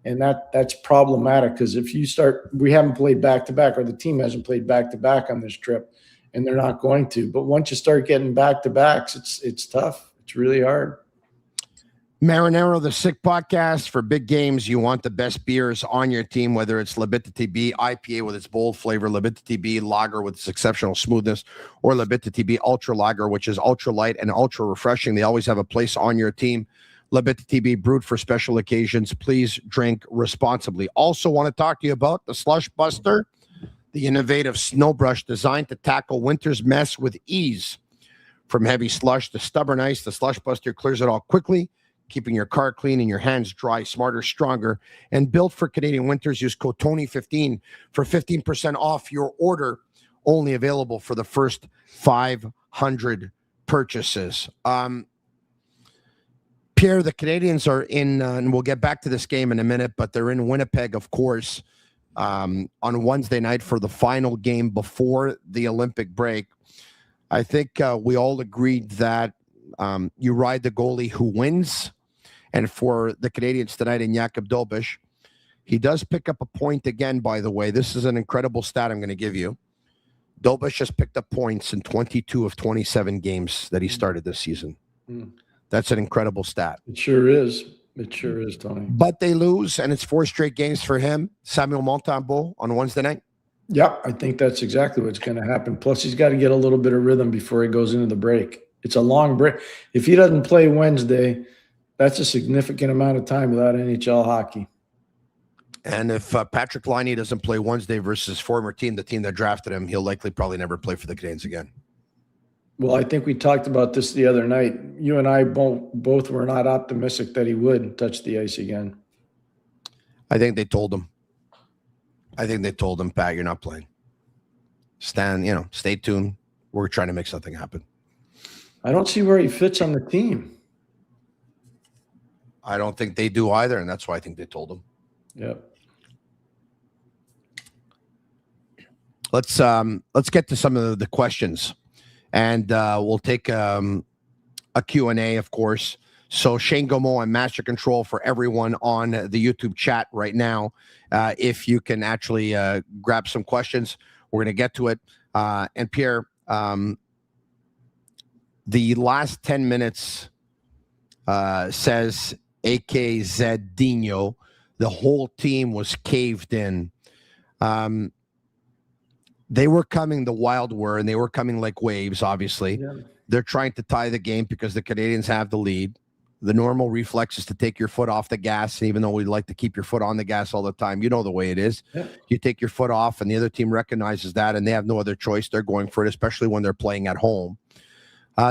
and that's problematic because if you start, we haven't played back to back, or the team hasn't played back to back on this trip, and they're not going to. But once you start getting back to backs, it's tough. It's really hard. Marinaro, the Sick Podcast. For big games, you want the best beers on your team, whether it's Bittt TB IPA with its bold flavor, Bittt TB Lager with its exceptional smoothness, or Bittt TB Ultra Lager, which is ultra light and ultra refreshing. They always have a place on your team. Bittt TB, brewed for special occasions. Please drink responsibly. Also want to talk to you about the Slush Buster, the innovative snow brush designed to tackle winter's mess with ease. From heavy slush to stubborn ice, the Slush Buster clears it all quickly, keeping your car clean and your hands dry, smarter, stronger. And built for Canadian winters, use code Tony15 for 15% off your order, only available for the first 500 purchases. Pierre, the Canadiens are in, and we'll get back to this game in a minute, but they're in Winnipeg, of course, on Wednesday night for the final game before the Olympic break. I think we all agreed that you ride the goalie who wins. And for the Canadiens tonight in Jakub Dolbuch, he does pick up a point again, by the way. This is an incredible stat I'm going to give you. Dolbuch has picked up points in 22 of 27 games that he started this season. That's an incredible stat. It sure is. It sure is, Tony. But they lose, and it's 4 straight games for him. Samuel Montembeault on Wednesday night. Yeah, I think that's exactly what's going to happen. Plus, he's got to get a little bit of rhythm before he goes into the break. It's a long break. If he doesn't play Wednesday, that's a significant amount of time without NHL hockey. And if Patrick Laine doesn't play Wednesday versus his former team, the team that drafted him, he'll likely probably never play for the Canadiens again. Well, I think we talked about this the other night. You and I both were not optimistic that he would touch the ice again. I think they told him. Pat, you're not playing. Stay tuned. We're trying to make something happen. I don't see where he fits on the team. I don't think they do either, and that's why I think they told him. Yep. Let's get to some of the questions, and we'll take a Q&A, of course. So Shane Gaumont and Master Control for everyone on the YouTube chat right now. If you can actually grab some questions, we're going to get to it. And Pierre, the last 10 minutes says AKZ Dino, the whole team was caved in. They were coming, the Wild were, and they were coming like waves, obviously. Yeah. They're trying to tie the game because the Canadiens have the lead. The normal reflex is to take your foot off the gas. And even though we like to keep your foot on the gas all the time, you know the way it is. Yeah. You take your foot off, and the other team recognizes that, and they have no other choice. They're going for it, especially when they're playing at home.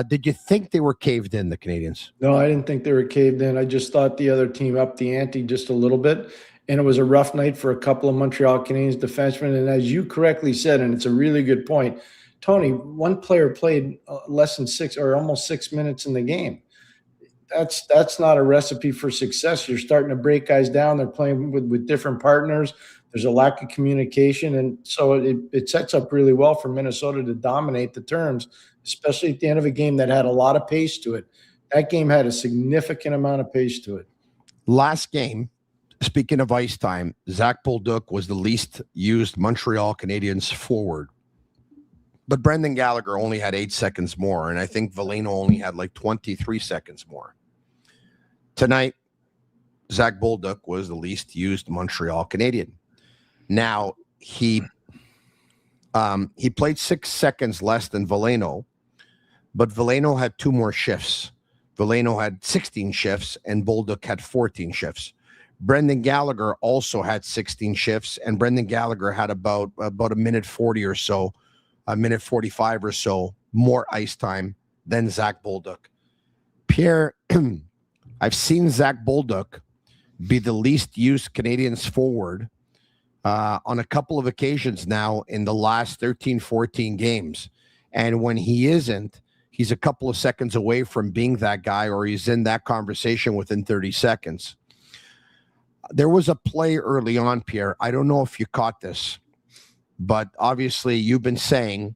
Did you think they were caved in, the Canadiens? No, I didn't think they were caved in. I just thought the other team upped the ante just a little bit. And it was a rough night for a couple of Montreal Canadiens defensemen. And as you correctly said, and it's a really good point, Tony, one player played less than 6 or almost 6 minutes in the game. That's not a recipe for success. You're starting to break guys down. They're playing with different partners. There's a lack of communication. And so it sets up really well for Minnesota to dominate the terms, especially at the end of a game that had a lot of pace to it. That game had a significant amount of pace to it. Last game, speaking of ice time, Zach Bolduc was the least used Montreal Canadiens forward. But Brendan Gallagher only had 8 seconds more, and I think Veleno only had like 23 seconds more. Tonight, Zach Bolduc was the least used Montreal Canadian. Now, he played 6 seconds less than Veleno, but Veleno had 2 more shifts. Veleno had 16 shifts, and Bolduc had 14 shifts. Brendan Gallagher also had 16 shifts, and Brendan Gallagher had about a minute 40 or so, a minute 45 or so more ice time than Zach Bolduc. Pierre, I've seen Zach Bolduc be the least used Canadiens forward on a couple of occasions now in the last 13, 14 games. And when he isn't, he's a couple of seconds away from being that guy, or he's in that conversation within 30 seconds. There was a play early on, Pierre. I don't know if you caught this, but obviously you've been saying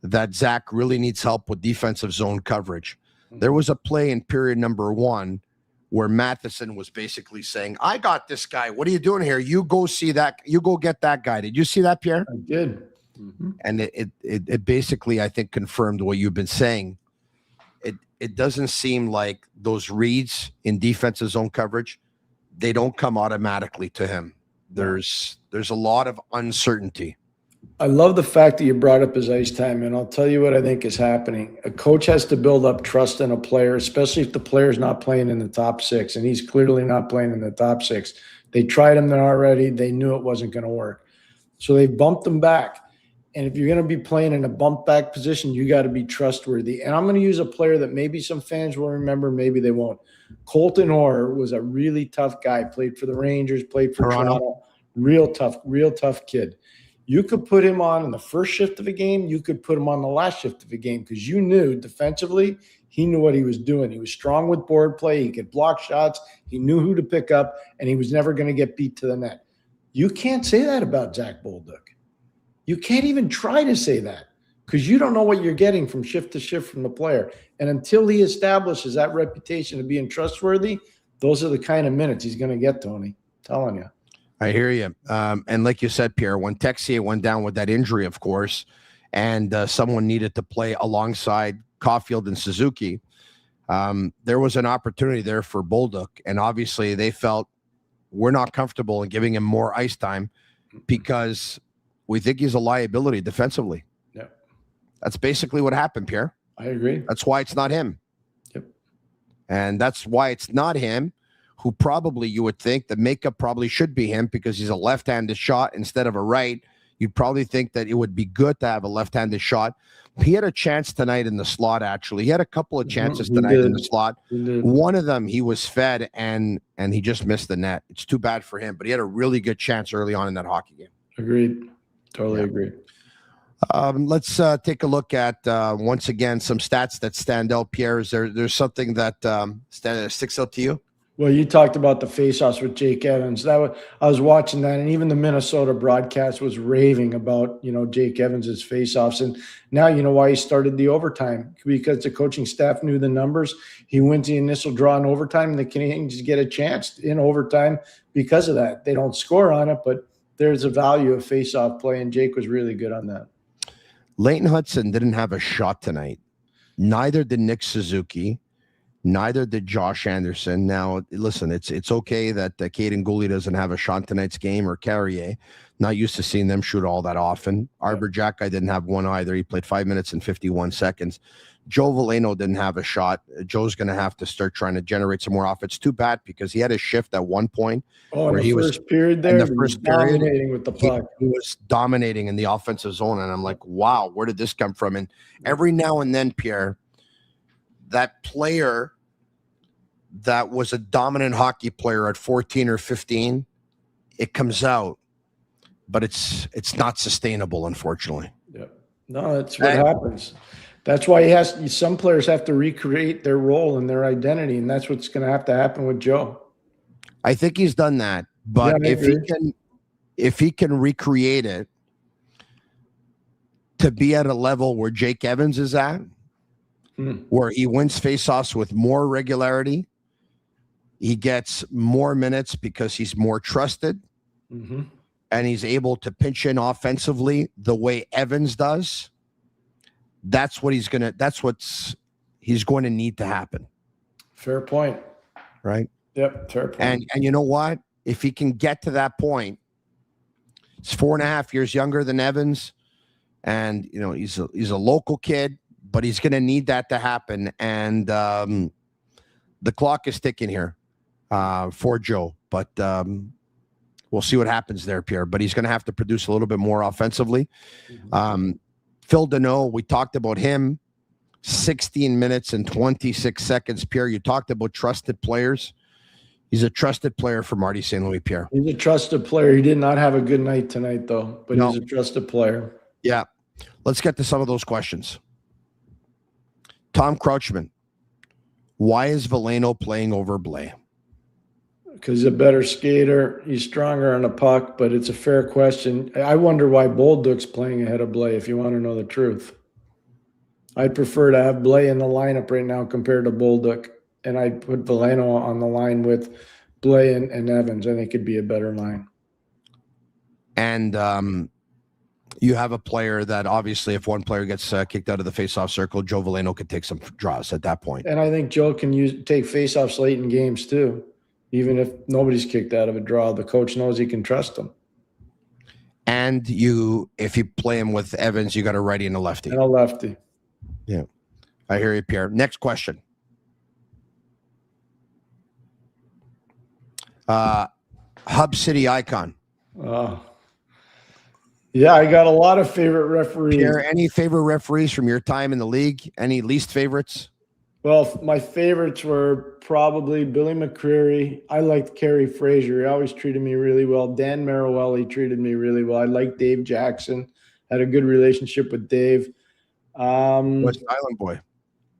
that Zach really needs help with defensive zone coverage. There was a play in period number 1 where Matheson was basically saying, I got this guy. What are you doing here? You go see that. You go get that guy. Did you see that, Pierre? I did. And it basically, I think, confirmed what you've been saying. It doesn't seem like those reads in defensive zone coverage, they don't come automatically to him. There's a lot of uncertainty. I love the fact that you brought up his ice time, and I'll tell you what I think is happening. A coach has to build up trust in a player, especially if the player's not playing in the top 6, and he's clearly not playing in the top 6. They tried him there already. They knew it wasn't going to work. So they bumped him back. And if you're going to be playing in a bump back position, you got to be trustworthy. And I'm going to use a player that maybe some fans will remember, maybe they won't. Colton Orr was a really tough guy, played for the Rangers, played for Toronto. Real tough kid. You could put him on in the first shift of a game. You could put him on the last shift of a game because you knew defensively he knew what he was doing. He was strong with board play. He could block shots. He knew who to pick up, and he was never going to get beat to the net. You can't say that about Zach Bolduc. You can't even try to say that because you don't know what you're getting from shift to shift from the player. And until he establishes that reputation of being trustworthy, those are the kind of minutes he's going to get, Tony. I'm telling you. I hear you. And like you said, Pierre, when Texier went down with that injury, of course, and someone needed to play alongside Caufield and Suzuki, there was an opportunity there for Bolduc. And obviously they felt we're not comfortable in giving him more ice time because we think he's a liability defensively. Yep. That's basically what happened, Pierre. I agree. That's why it's not him. Yep. And that's why it's not him, who probably you would think the makeup probably should be him because he's a left-handed shot instead of a right. You'd probably think that it would be good to have a left-handed shot. He had a chance tonight in the slot, actually. He had a couple of chances tonight in the slot. One of them he was fed and he just missed the net. It's too bad for him, but he had a really good chance early on in that hockey game. Agreed. Totally agree. Let's take a look at, once again, some stats that stand out. Pierre, there's something that sticks out to you? Well, you talked about the faceoffs with Jake Evans. I was watching that, and even the Minnesota broadcast was raving about, Jake Evans's faceoffs. And now you know why he started the overtime, because the coaching staff knew the numbers. He wins the initial draw in overtime, and the Canadiens get a chance in overtime because of that. They don't score on it, but there's a value of faceoff play, and Jake was really good on that. Leighton Hutson didn't have a shot tonight. Neither did Nick Suzuki. Neither did Josh Anderson. Now, listen, it's okay that Caden Guhle doesn't have a shot tonight's game, or Carrier. Not used to seeing them shoot all that often. Arber Xhekaj didn't have one either. He played 5 minutes and 51 seconds. Joe Veleno didn't have a shot. Joe's going to have to start trying to generate some more off. It's too bad because he had a shift at one point. Where he was dominating with the puck. He was dominating in the offensive zone, and I'm like, wow, where did this come from? And every now and then, Pierre, that player that was a dominant hockey player at 14 or 15, it comes out, but it's not sustainable, unfortunately. Yeah. No, that's what happens. That's why some players have to recreate their role and their identity, and that's what's going to have to happen with Joe. I think he's done that, but if he can recreate it to be at a level where Jake Evans is at, where he wins faceoffs with more regularity, he gets more minutes because he's more trusted, and he's able to pinch in offensively the way Evans does. That's what he's going to need to happen. Fair point. Right? Yep, fair point. And you know what? If he can get to that point, he's 4.5 years younger than Evans, and he's a local kid, but he's going to need that to happen. And the clock is ticking here for Joe, but we'll see what happens there, Pierre. But he's going to have to produce a little bit more offensively. Phil Deneau, we talked about him, 16 minutes and 26 seconds. Pierre, you talked about trusted players. He's a trusted player for Marty St. Louis, Pierre. He's a trusted player. He did not have a good night tonight, though, but he's a trusted player. Yeah. Let's get to some of those questions. Tom Crouchman, why is Veleno playing over Blais? Because he's a better skater. He's stronger on the puck, but it's a fair question. I wonder why Bolduc's playing ahead of Blais, if you want to know the truth. I'd prefer to have Blais in the lineup right now compared to Bolduc, and I'd put Veleno on the line with Blais and Evans. I think it'd be a better line. And you have a player that obviously, if one player gets kicked out of the faceoff circle, Joe Veleno could take some draws at that point. And I think Joe can take faceoffs late in games too. Even if nobody's kicked out of a draw, the coach knows he can trust them. And if you play him with Evans, you got a righty and a lefty. And a lefty. Yeah. I hear you, Pierre. Next question. Hub City Icon. Yeah, I got a lot of favorite referees. Pierre, any favorite referees from your time in the league? Any least favorites? Well, my favorites were probably Billy McCreary. I liked Kerry Fraser. He always treated me really well. Dan Marowelli treated me really well. I liked Dave Jackson. Had a good relationship with Dave. West Island boy.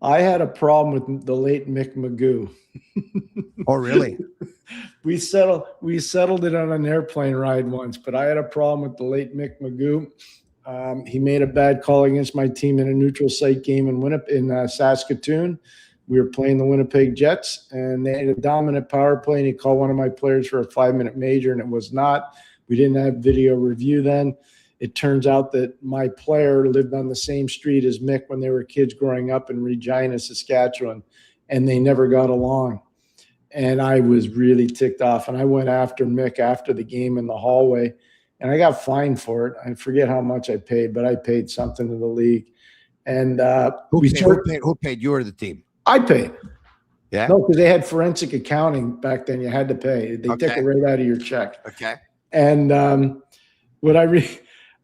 I had a problem with the late Mick Magoo. Oh, really? We settled it on an airplane ride once, but I had a problem with the late Mick Magoo. He made a bad call against my team in a neutral site game in Saskatoon. We were playing the Winnipeg Jets, and they had a dominant power play, and he called one of my players for a 5-minute major, and it was not. We didn't have video review then. It turns out that my player lived on the same street as Mick when they were kids growing up in Regina, Saskatchewan, and they never got along. And I was really ticked off, and I went after Mick after the game in the hallway, and I got fined for it. I forget how much I paid, but I paid something to the league. And who paid you or the team? I paid. Yeah. No, because they had forensic accounting back then. You had to pay. They took it right out of your check. Okay. And what I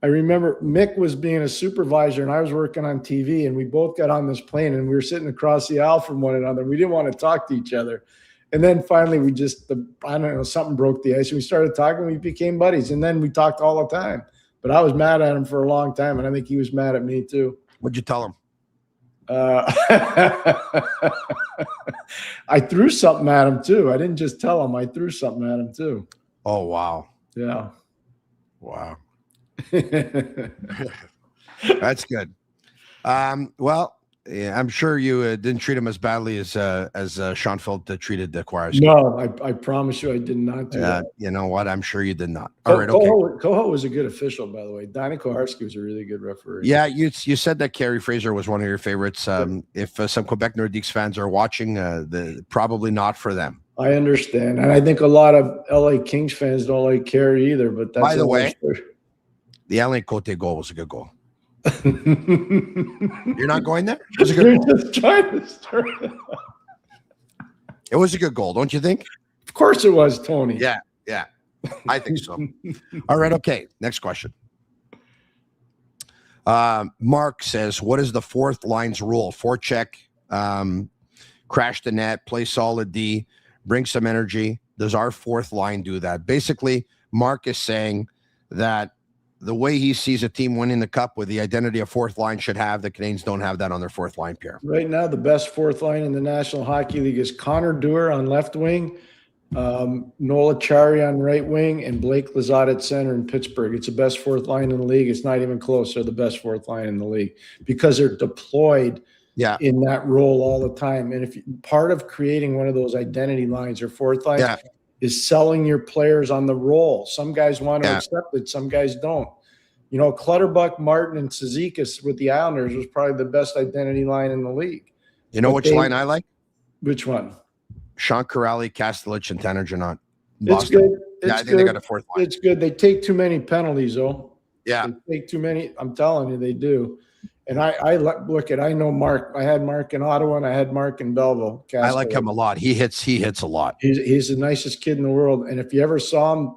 remember, Mick was being a supervisor, and I was working on TV, and we both got on this plane, and we were sitting across the aisle from one another. We didn't want to talk to each other. And then finally something broke the ice, and we started talking. We became buddies, and then we talked all the time. But I was mad at him for a long time, and I think he was mad at me too. What'd you tell him? I threw something at him too. I didn't just tell him. I threw something at him too. Oh, wow. Yeah. Wow. That's good. Well, yeah, I'm sure you didn't treat him as badly as Schoenfeld treated the Quires. No, I promise you I did not do that. You know what? I'm sure you did not. All right, okay. Koho was a good official, by the way. Donnie Koharski was a really good referee. Yeah, you said that Kerry Fraser was one of your favorites. If some Quebec Nordiques fans are watching, probably not for them. I understand. And I think a lot of LA Kings fans don't like Kerry either. But that's by the way, the Alain Cote goal was a good goal. You're not going there? It was a good goal. Just trying to start it. It was a good goal, don't you think? Of course it was, Tony. Yeah, I think so. All right, okay. Next question. Mark says, what is the fourth line's rule? Forecheck, crash the net, play solid D, bring some energy. Does our fourth line do that? Basically, Mark is saying that the way he sees a team winning the cup with the identity of fourth line should have, the Canadiens don't have that on their fourth line, Pierre. Right now, the best fourth line in the National Hockey League is Connor Dewar on left wing, Nola Chari on right wing, and Blake Lizotte at center in Pittsburgh. It's the best fourth line in the league. It's not even close. They're the best fourth line in the league because they're deployed in that role all the time. And if part of creating one of those identity lines or fourth line is selling your players on the role. Some guys want to accept it. Some guys don't. You know, Clutterbuck, Martin, and Suzuki with the Islanders was probably the best identity line in the league. You know which line I like? Which one? Sean Corrali, Kastelich, and Tanner Janot. It's good. I think they got a fourth line. It's good. They take too many penalties, though. Yeah. They take too many. I'm telling you, they do. And I know Mark. I had Mark in Ottawa, and I had Mark in Belleville. I like him a lot. He hits a lot. He's the nicest kid in the world. And if you ever saw him,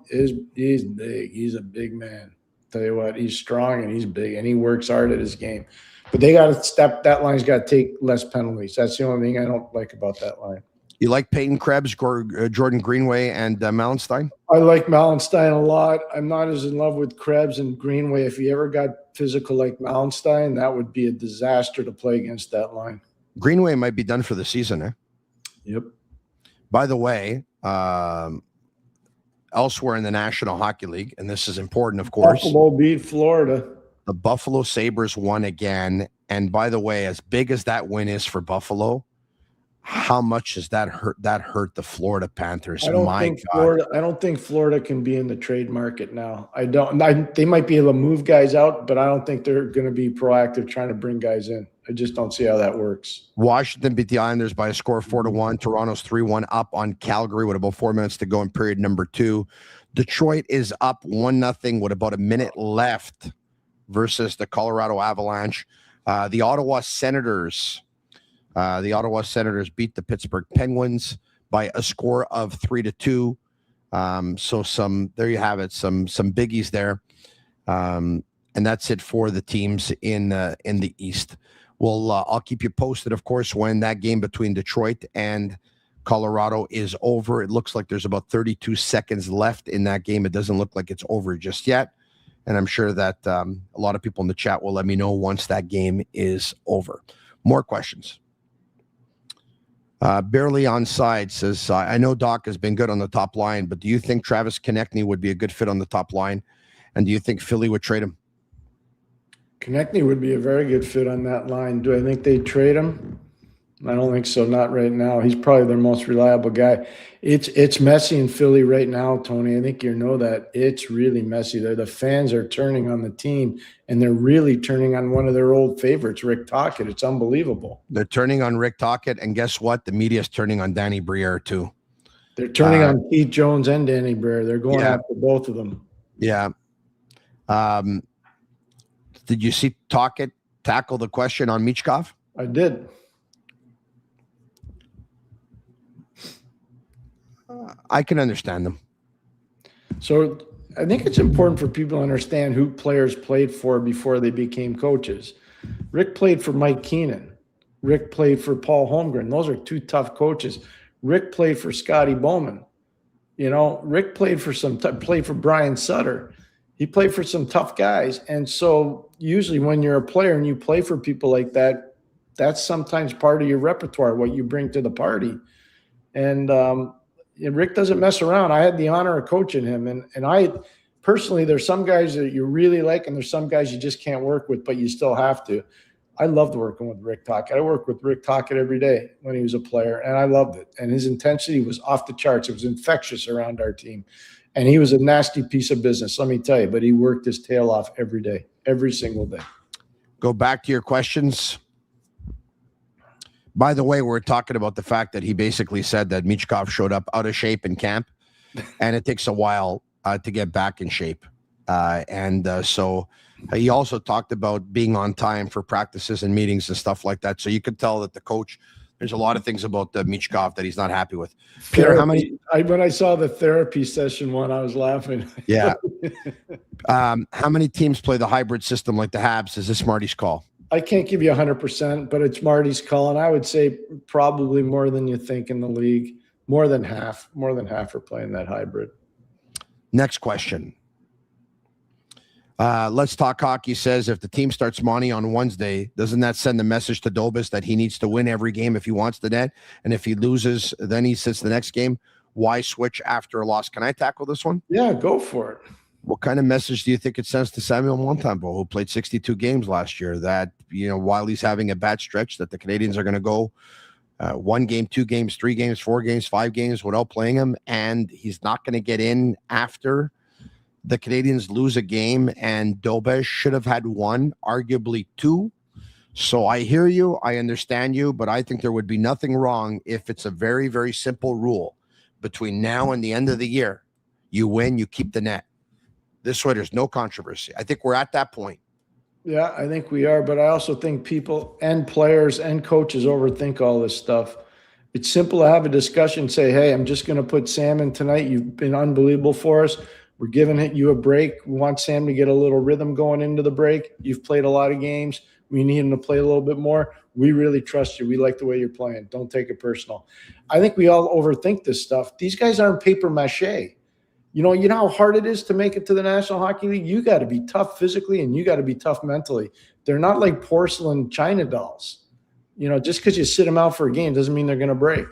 he's big. He's a big man. Tell you what, he's strong and he's big, and he works hard at his game. But they got to step. That line's got to take less penalties. That's the only thing I don't like about that line. You like Peyton Krebs, Jordan Greenway, and Mallenstein? I like Mallenstein a lot. I'm not as in love with Krebs and Greenway. If he ever got physical like Mallenstein, that would be a disaster to play against that line. Greenway might be done for the season, eh? Yep. By the way, elsewhere in the National Hockey League, and this is important, of course. Buffalo beat Florida. The Buffalo Sabres won again, And by the way, as big as that win is for Buffalo, how much does that hurt the Florida Panthers? I don't think Florida can be in the trade market now. They might be able to move guys out, but I don't think they're going to be proactive trying to bring guys in. I just don't see how that works. Washington beat the Islanders by a score of 4-1. Toronto's 3-1 up on Calgary with about 4 minutes to go in period number 2. Detroit is up 1-0 with about a minute left versus the Colorado Avalanche. The Ottawa Senators beat the Pittsburgh Penguins by a score of 3-2. So there you have it, some biggies there. And that's it for the teams in the East. Well, I'll keep you posted, of course, when that game between Detroit and Colorado is over. It looks like there's about 32 seconds left in that game. It doesn't look like it's over just yet. And I'm sure that a lot of people in the chat will let me know once that game is over. More questions. Barely Onside says, I know Dach has been good on the top line, but do you think Travis Konechny would be a good fit on the top line? And do you think Philly would trade him? Konechny would be a very good fit on that line. Do I think they'd trade him? I don't think so. Not right now. He's probably their most reliable guy. It's messy in Philly right now, Tony. I think you know that. It's really messy there. The fans are turning on the team, and they're really turning on one of their old favorites, Rick Tocchet. It's unbelievable. They're turning on Rick Tocchet, and guess what? The media's turning on Danny Briere, too. They're turning on Keith Jones and Danny Briere. They're going after both of them. Yeah. Did you see Tocchet tackle the question on Michkov? I did. I can understand them. So I think it's important for people to understand who players played for before they became coaches. Rick played for Mike Keenan. Rick played for Paul Holmgren. Those are two tough coaches. Rick played for Scotty Bowman. You know, Rick played for played for Brian Sutter. He played for some tough guys. And so usually when you're a player and you play for people like that, that's sometimes part of your repertoire, what you bring to the party. And Rick doesn't mess around. I had the honor of coaching him. And I personally, there's some guys that you really like, and there's some guys you just can't work with, but you still have to. I loved working with Rick Tocchet. I worked with Rick Tocchet every day when he was a player, and I loved it. And his intensity was off the charts. It was infectious around our team. And he was a nasty piece of business, let me tell you, but he worked his tail off every day, every single day. Go back to your questions. By the way, we're talking about the fact that he basically said that Michkov showed up out of shape in camp, and it takes a while to get back in shape. So he also talked about being on time for practices and meetings and stuff like that. So you could tell that the coach, there's a lot of things about Michkov that he's not happy with. Peter, how many? When I saw the therapy session one, I was laughing. Yeah. How many teams play the hybrid system like the Habs? Is this Marty's call? I can't give you 100%, but it's Marty's call, and I would say probably more than you think in the league. More than half are playing that hybrid. Next question. Let's Talk Hockey says, if the team starts Monty on Wednesday, doesn't that send a message to Dobis that he needs to win every game if he wants the net? And if he loses, then he sits the next game. Why switch after a loss? Can I tackle this one? Yeah, go for it. What kind of message do you think it sends to Samuel Montembeault, who played 62 games last year, that, you know, while he's having a bad stretch, that the Canadiens are going to go 1 game, 2 games, 3 games, 4 games, 5 games without playing him, and he's not going to get in after the Canadiens lose a game, and Dobes should have had 1, arguably 2. So I hear you, I understand you, but I think there would be nothing wrong if it's a very, very simple rule between now and the end of the year. You win, you keep the net. This way, there's no controversy. I think we're at that point. Yeah, I think we are, but I also think people and players and coaches overthink all this stuff. It's simple to have a discussion, say, hey, I'm just going to put Sam in tonight. You've been unbelievable for us. We're giving you a break. We want Sam to get a little rhythm going into the break. You've played a lot of games. We need him to play a little bit more. We really trust you. We like the way you're playing. Don't take it personal. I think we all overthink this stuff. These guys aren't paper mache. You know how hard it is to make it to the National Hockey League? You got to be tough physically and you got to be tough mentally. They're not like porcelain China dolls. You know, just because you sit them out for a game doesn't mean they're going to break.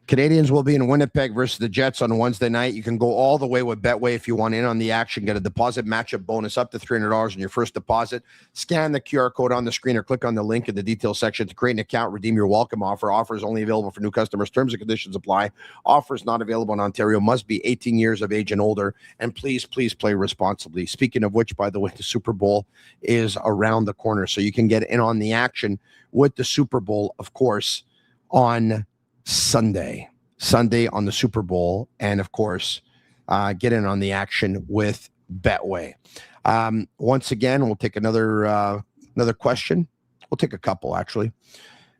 Canadiens will be in Winnipeg versus the Jets on Wednesday night. You can go all the way with Betway if you want in on the action. Get a deposit matchup bonus up to $300 on your first deposit. Scan the QR code on the screen or click on the link in the details section to create an account. Redeem your welcome offer. Offer is only available for new customers. Terms and conditions apply. Offers not available in Ontario. Must be 18 years of age and older. And please play responsibly. Speaking of which, by the way, the Super Bowl is around the corner. So you can get in on the action with the Super Bowl, of course, on Sunday on the Super Bowl, and of course, get in on the action with Betway. Once again, we'll take another question. We'll take a couple, actually.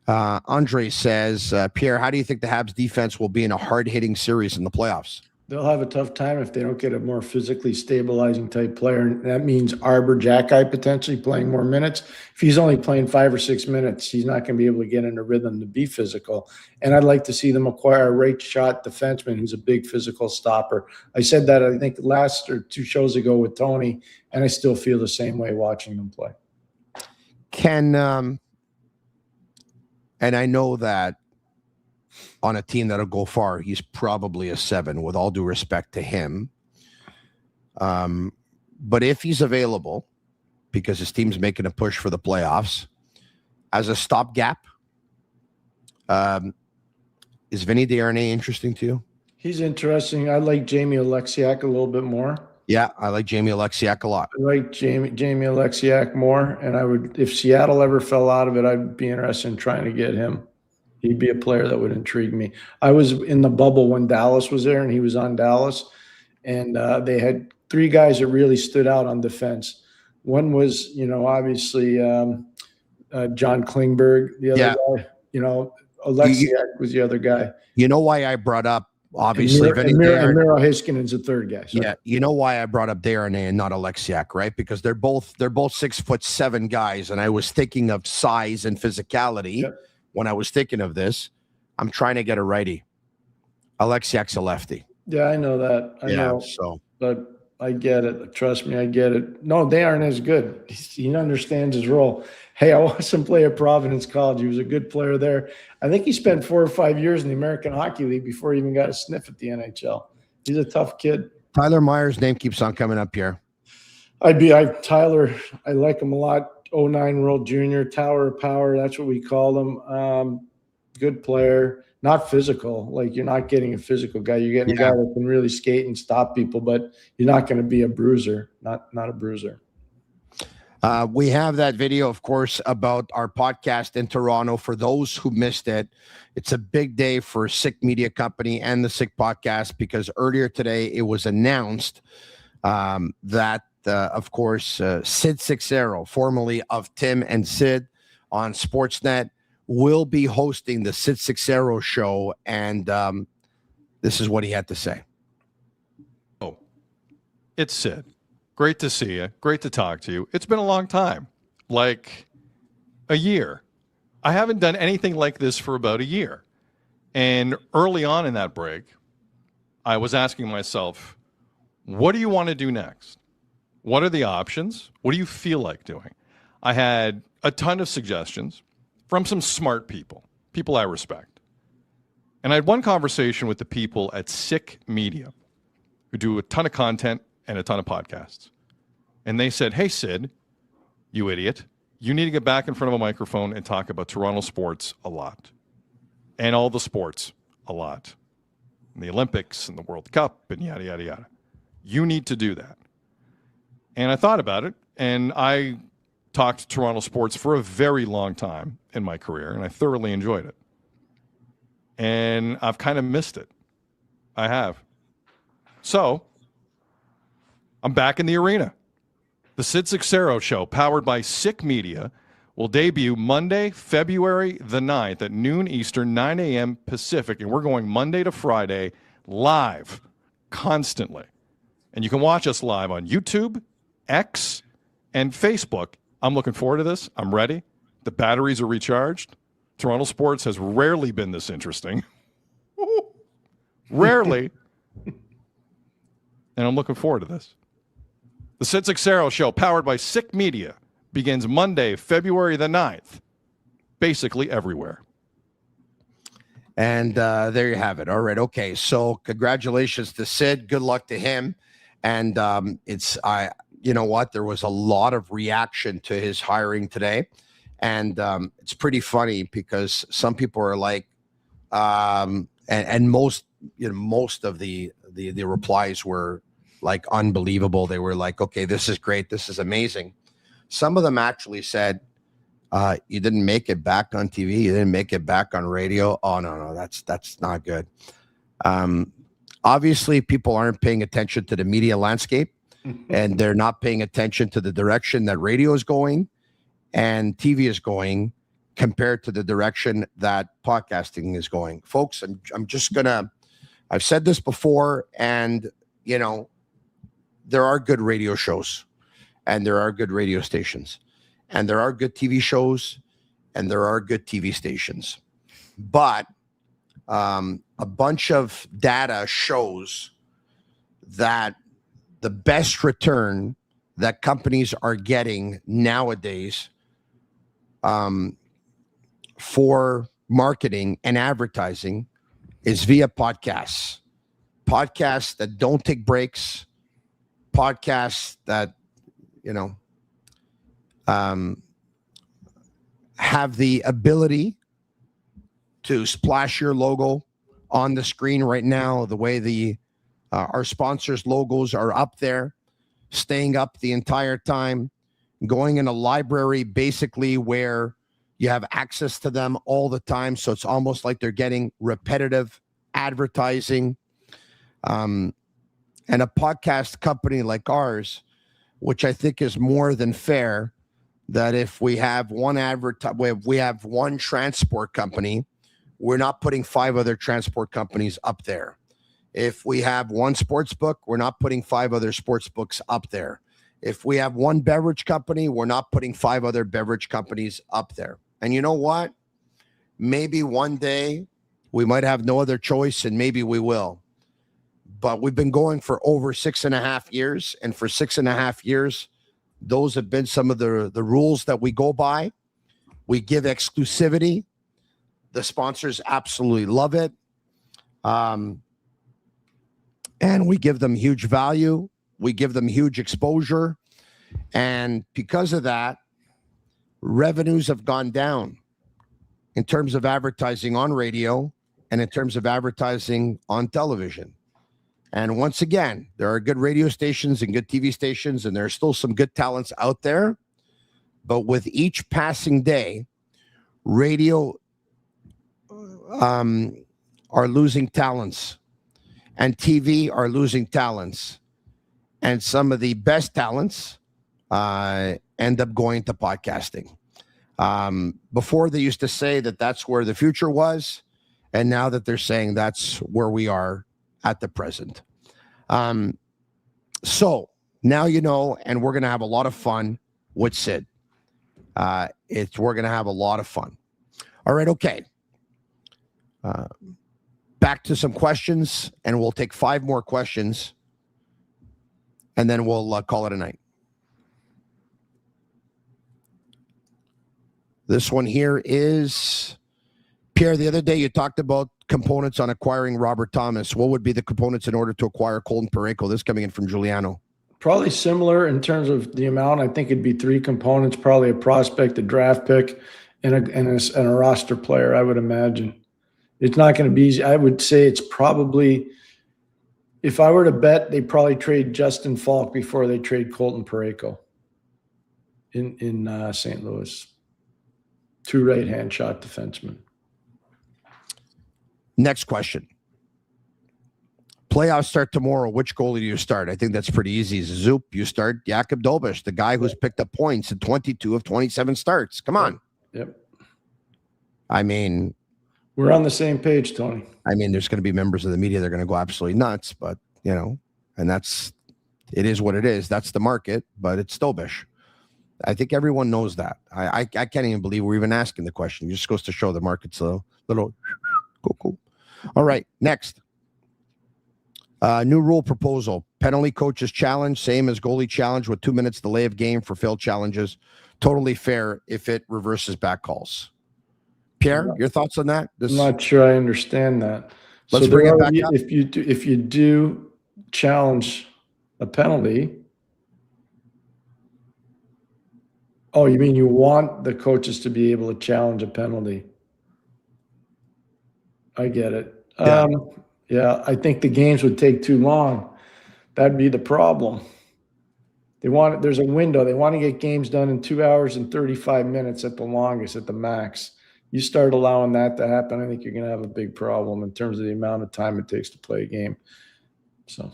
Andre says, Pierre, how do you think the Habs defense will be in a hard-hitting series in the playoffs? They'll have a tough time if they don't get a more physically stabilizing type player. And that means Arber Xhekaj potentially playing more minutes. If he's only playing 5 or 6 minutes, he's not going to be able to get in a rhythm to be physical. And I'd like to see them acquire a right shot defenseman who's a big physical stopper. I said that, I think, last or 2 shows ago with Tony, and I still feel the same way watching them play. And I know that on a team that'll go far, he's probably a 7, with all due respect to him. But if he's available, because his team's making a push for the playoffs, as a stopgap, is Vinny Desharnais interesting to you? He's interesting. I like Jamie Alexiak a little bit more. Yeah, I like Jamie Alexiak a lot. I like Jamie Alexiak more, and I would, if Seattle ever fell out of it, I'd be interested in trying to get him. He'd be a player that would intrigue me. I was in the bubble when Dallas was there, and he was on Dallas, and they had 3 guys that really stood out on defense. One was, obviously John Klingberg. The other guy, Alexiak was the other guy. You know why I brought up, obviously, and Miro Heiskanen's the third guy. So. Yeah, you know why I brought up Desharnais and not Alexiak, right? Because they're both 6'7" guys, and I was thinking of size and physicality. Yep. When I was thinking of this. I'm trying to get a righty. Alexiak's a lefty. Yeah, I know that. I know. So, but I get it. Trust me, I get it. No, they aren't as good. He understands his role. Hey, I watched him play at Providence College. He was a good player there. I think he spent 4 or 5 years in the American Hockey League before he even got a sniff at the NHL. He's a tough kid. Tyler Myers' name keeps on coming up here. Tyler, I like him a lot. 09 World Junior, Tower of Power. That's what we call him. Good player, not physical. Like, you're not getting a physical guy. You're getting a guy that can really skate and stop people, but you're not going to be a bruiser. Not a bruiser. We have that video, of course, about our podcast in Toronto. For those who missed it, it's a big day for Sick Media Company and the Sick Podcast, because earlier today it was announced that of course, Sid Sixero, formerly of Tim and Sid on Sportsnet, will be hosting the Sid Sixero show, and this is what he had to say. Oh, it's Sid. Great to see you. Great to talk to you. It's been a long time, like a year. I haven't done anything like this for about a year. And early on in that break, I was asking myself, what do you want to do next? What are the options? What do you feel like doing? I had a ton of suggestions from some smart people I respect. And I had one conversation with the people at Sick Media, who do a ton of content and a ton of podcasts. And they said, hey, Sid, you idiot, you need to get back in front of a microphone and talk about Toronto sports a lot. And all the sports a lot. And the Olympics and the World Cup and yada, yada, yada. You need to do that. And I thought about it, and I talked Toronto sports for a very long time in my career, and I thoroughly enjoyed it. And I've kind of missed it. I have. So, I'm back in the arena. The Sid Sixero Show, powered by Sick Media, will debut Monday, February the 9th at noon Eastern, 9 a.m. Pacific, and we're going Monday to Friday live, constantly. And you can watch us live on YouTube, X, and Facebook. I'm looking forward to this. I'm ready. The batteries are recharged. Toronto sports has rarely been this interesting. Rarely. And I'm looking forward to this. The Sid Sixero Show, powered by Sick Media, begins Monday, February the 9th, basically everywhere. And there you have it. All right. Okay. So congratulations to Sid. Good luck to him. And you know what? There was a lot of reaction to his hiring today. And it's pretty funny because some people are like, and most of the replies were like unbelievable. They were like, okay, this is great. This is amazing. Some of them actually said, you didn't make it back on TV. You didn't make it back on radio. Oh, no, that's not good. Obviously, people aren't paying attention to the media landscape, and they're not paying attention to the direction that radio is going and TV is going compared to the direction that podcasting is going. Folks, I'm just going to, I've said this before, and, there are good radio shows, and there are good radio stations, and there are good TV shows, and there are good TV stations. But a bunch of data shows that the best return that companies are getting nowadays for marketing and advertising is via podcasts that don't take breaks, podcasts that, have the ability to splash your logo on the screen right now, the way our sponsors' logos are up there, staying up the entire time, going in a library basically where you have access to them all the time. So it's almost like they're getting repetitive advertising. And a podcast company like ours, which I think is more than fair, that if we have one transport company, we're not putting 5 other transport companies up there. If we have one sports book, we're not putting 5 other sports books up there. If we have one beverage company, we're not putting 5 other beverage companies up there. And you know what? Maybe one day we might have no other choice, and maybe we will. But we've been going for over 6.5 years. And for 6.5 years, those have been some of the rules that we go by. We give exclusivity. The sponsors absolutely love it. And we give them huge value. We give them huge exposure. And because of that, revenues have gone down in terms of advertising on radio and in terms of advertising on television. And once again, there are good radio stations and good TV stations, and there are still some good talents out there. But with each passing day, radio are losing talents, and TV are losing talents. And some of the best talents end up going to podcasting. Before they used to say that that's where the future was, and now that they're saying that's where we are at the present. So now you know, and we're going to have a lot of fun with Sid. We're going to have a lot of fun. All right, okay. Back to some questions, and we'll take 5 more questions, and then we'll call it a night. This one here is, Pierre, the other day you talked about components on acquiring Robert Thomas. What would be the components in order to acquire Colton Parayko? This coming in from Giuliano. Probably similar in terms of the amount. I think it'd be 3 components, probably a prospect, a draft pick, and a roster player, I would imagine. It's not going to be easy. I would say it's probably, if I were to bet, they probably trade Justin Falk before they trade Colton Parayko in St. Louis. 2 right-hand shot defensemen. Next question. Playoffs start tomorrow. Which goalie do you start? I think that's pretty easy. Zoop, you start Jakub Dobeš, the guy who's picked up points in 22 of 27 starts. Come on. Yep. I mean, we're on the same page, Tony. I mean, there's going to be members of the media that are going to go absolutely nuts, but, and it is what it is. That's the market, but it's Dobeš. I think everyone knows that. I can't even believe we're even asking the question. It just goes to show the market's a little cool. All right, next. New rule proposal. Penalty coaches challenge, same as goalie challenge with 2 minutes delay of game for failed challenges. Totally fair if it reverses back calls. Pierre, your thoughts on that? I'm not sure I understand that. Let's bring it back up. If you do challenge a penalty, oh, you mean you want the coaches to be able to challenge a penalty? I get it. Yeah, I think the games would take too long. That'd be the problem. There's a window. They want to get games done in 2 hours and 35 minutes at the longest, at the max. You start allowing that to happen, I think you're going to have a big problem in terms of the amount of time it takes to play a game. So,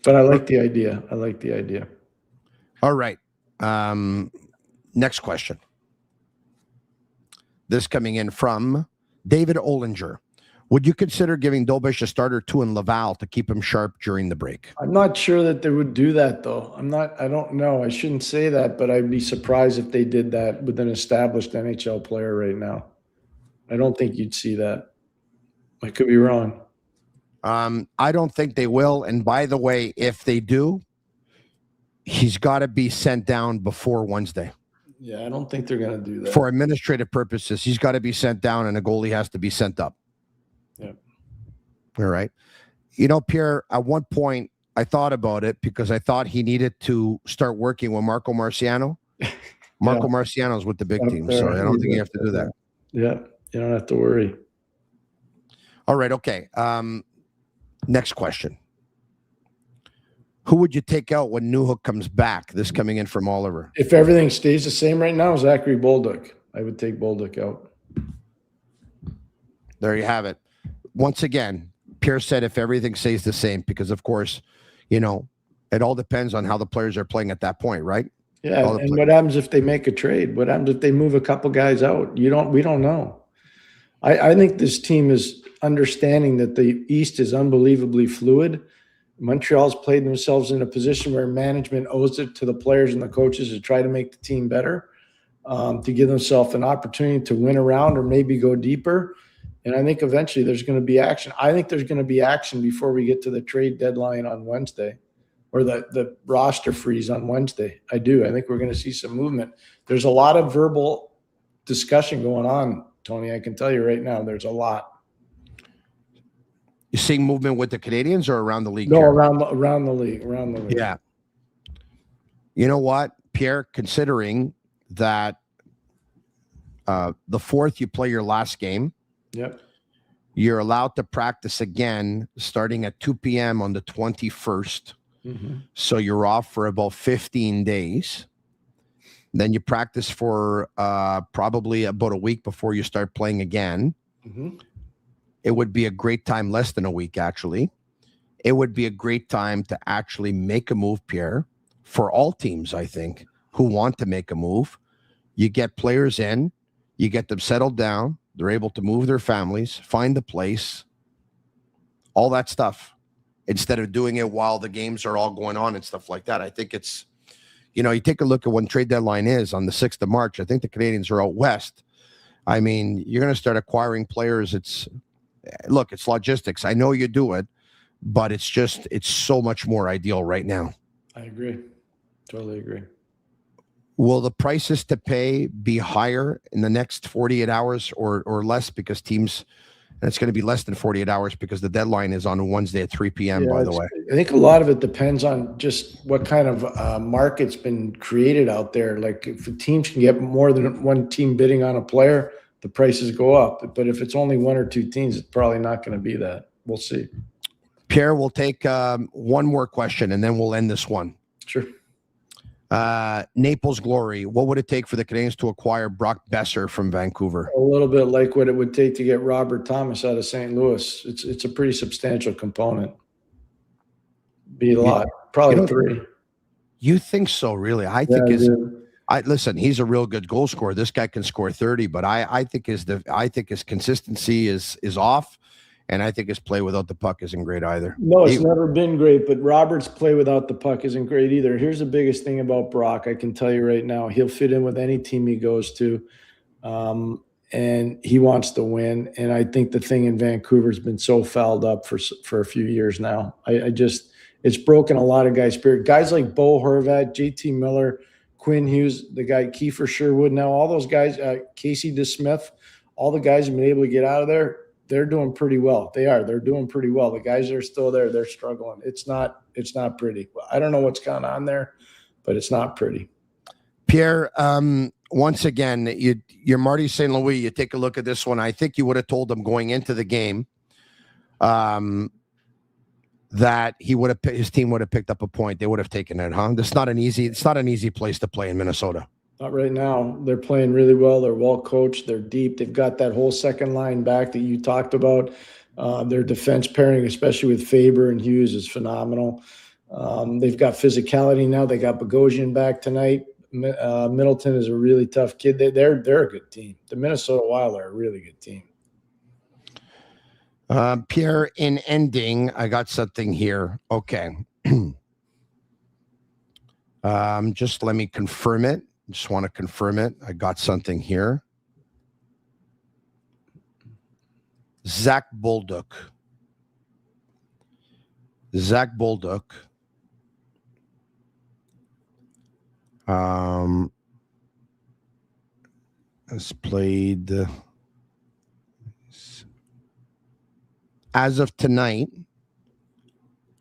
but I like the idea. All right. Next question. This coming in from David Olinger. Would you consider giving Dobish a starter 2 in Laval to keep him sharp during the break? I'm not sure that they would do that, though. I don't know. I shouldn't say that, but I'd be surprised if they did that with an established NHL player right now. I don't think you'd see that. I could be wrong. I don't think they will. And by the way, if they do, he's got to be sent down before Wednesday. Yeah, I don't think they're going to do that. For administrative purposes, he's got to be sent down and a goalie has to be sent up. Yeah. All right. You know, Pierre, at one point, I thought about it because I thought he needed to start working with Marco Marciano. Marco Marciano's with the big team, so I don't think you have to do that. Yeah, you don't have to worry. All right, okay. Next question. Who would you take out when Newhook comes back? This coming in from Oliver. If everything stays the same right now, Zachary Bolduc. I would take Bolduc out. There you have it. Once again, Pierre said if everything stays the same, because of course, you know, it all depends on how the players are playing at that point, right? Yeah, and what happens if they make a trade? What happens if they move a couple guys out? We don't know. I think this team is understanding that the East is unbelievably fluid. Montreal's played themselves in a position where management owes it to the players and the coaches to try to make the team better, to give themselves an opportunity to win around or maybe go deeper. And I think eventually there's going to be action. I think there's going to be action before we get to the trade deadline on Wednesday or the roster freeze on Wednesday. I do. I think we're going to see some movement. There's a lot of verbal discussion going on, Tony. I can tell you right now, there's a lot. You seeing movement with the Canadiens or around the league? No, around the league. Yeah. You know what, Pierre, considering that the 4th you play your last game, yep, you're allowed to practice again starting at 2 p.m. on the 21st. Mm-hmm. So you're off for about 15 days. Then you practice for probably about a week before you start playing again. Mm-hmm. It would be a great time, less than a week, actually. It would be a great time to actually make a move, Pierre, for all teams, I think, who want to make a move. You get players in, you get them settled down. They're able to move their families, find a place, all that stuff, instead of doing it while the games are all going on and stuff like that. I think it's, you know, you take a look at when trade deadline is on the 6th of March. I think the Canadiens are out west. I mean, you're going to start acquiring players. It's logistics. I know you do it, but it's so much more ideal right now. I agree. Totally agree. Will the prices to pay be higher in the next 48 hours or less because teams, and it's going to be less than 48 hours because the deadline is on Wednesday at 3 p.m., by the way. I think a lot of it depends on just what kind of market's been created out there. Like if teams can get more than one team bidding on a player, the prices go up. But if it's only 1 or 2 teams, it's probably not going to be that. We'll see. Pierre, we'll take one more question and then we'll end this one. Sure. Naples Glory. What would it take for the Canadiens to acquire Brock Besser from Vancouver? A little bit like what it would take to get Robert Thomas out of St. Louis. It's a pretty substantial component. Be a lot. Probably 3. You think so, really? I think listen, he's a real good goal scorer. This guy can score 30, but I think his consistency is off. And I think his play without the puck isn't great either. No, it's never been great, but Robert's play without the puck isn't great either. Here's the biggest thing about Brock. I can tell you right now, he'll fit in with any team he goes to. And he wants to win. And I think the thing in Vancouver has been so fouled up for a few years now. It's broken a lot of guys' spirit. Guys like Bo Horvat, JT Miller, Quinn Hughes, the guy Kiefer Sherwood. Now all those guys, Casey DeSmith, all the guys have been able to get out of there. They're doing pretty well. They're doing pretty well. The guys that are still there, they're struggling. It's not pretty. I don't know what's going on there, but it's not pretty. Pierre, once again, you're Marty St. Louis. You take a look at this one. I think you would have told him going into the game that his team would have picked up a point. They would have taken it, huh? It's not an easy place to play in Minnesota. Not right now. They're playing really well. They're well coached. They're deep. They've got that whole second line back that you talked about. Their defense pairing, especially with Faber and Hughes, is phenomenal. They've got physicality now. They got Bogosian back tonight. Middleton is a really tough kid. They're a good team. The Minnesota Wild are a really good team. Pierre, in ending, I got something here. Okay. Just let me confirm it. Just want to confirm it. I got something here. Zach Bolduc. Has played as of tonight,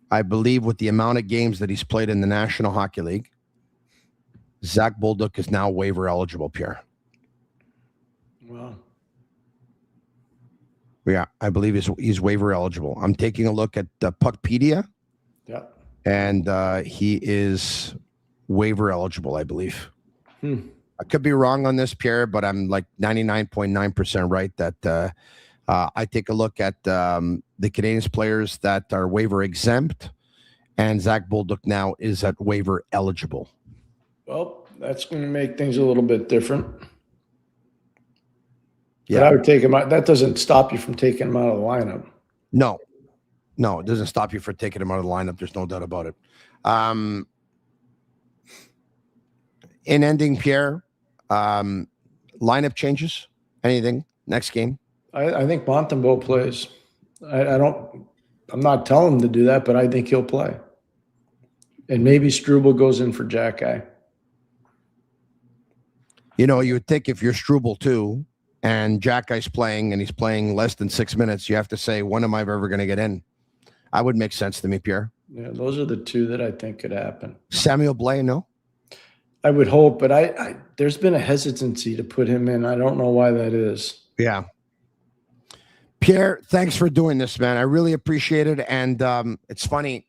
I believe, with the amount of games that he's played in the National Hockey League, Zach Bolduc is now waiver eligible, Pierre. Wow. Yeah, I believe he's waiver eligible. I'm taking a look at Puckpedia. Yeah. And he is waiver eligible, I believe. I could be wrong on this, Pierre, but I'm like 99.9% right that I take a look at the Canadiens players that are waiver exempt, and Zach Bolduc now is at waiver eligible. Well, that's going to make things a little bit different. Yeah, but I would take him out. That doesn't stop you from taking him out of the lineup. No, it doesn't stop you from taking him out of the lineup. There's no doubt about it. In ending, Pierre, lineup changes, anything next game? I think Montembeault plays. I'm not telling him to do that, but I think he'll play. And maybe Struble goes in for Xhekaj. You know, you would think if you're Struble too, and Xhekaj's playing, and he's playing less than 6 minutes, you have to say, when am I ever going to get in? I would make sense to me, Pierre. Yeah, those are the two that I think could happen. Samuel Blais, no? I would hope, but I there's been a hesitancy to put him in. I don't know why that is. Yeah. Pierre, thanks for doing this, man. I really appreciate it. And it's funny.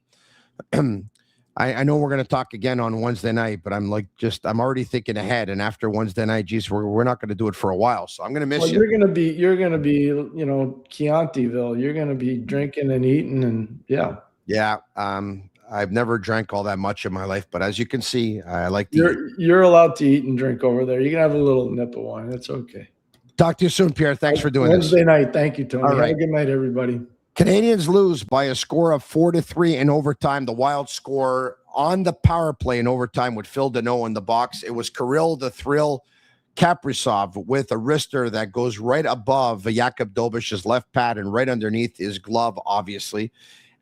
I know we're going to talk again on Wednesday night, but I'm already thinking ahead. And after Wednesday night, geez, we're not going to do it for a while. So I'm going to miss you. You're going to be, you know, Chiantiville. You're going to be drinking and eating and yeah. Yeah. I've never drank all that much in my life, but as you can see, I like to You're allowed to eat and drink over there. You can have a little nip of wine. That's okay. Talk to you soon, Pierre. Thanks for doing Wednesday this. night. Thank you, Tony. All right. Have a good night, everybody. Canadiens lose by a score of 4-3 in overtime. The Wild score on the power play in overtime with Phil Deneau in the box. It was Kirill the Thrill Kaprizov with a wrister that goes right above Jakub Dobish's left pad and right underneath his glove, obviously,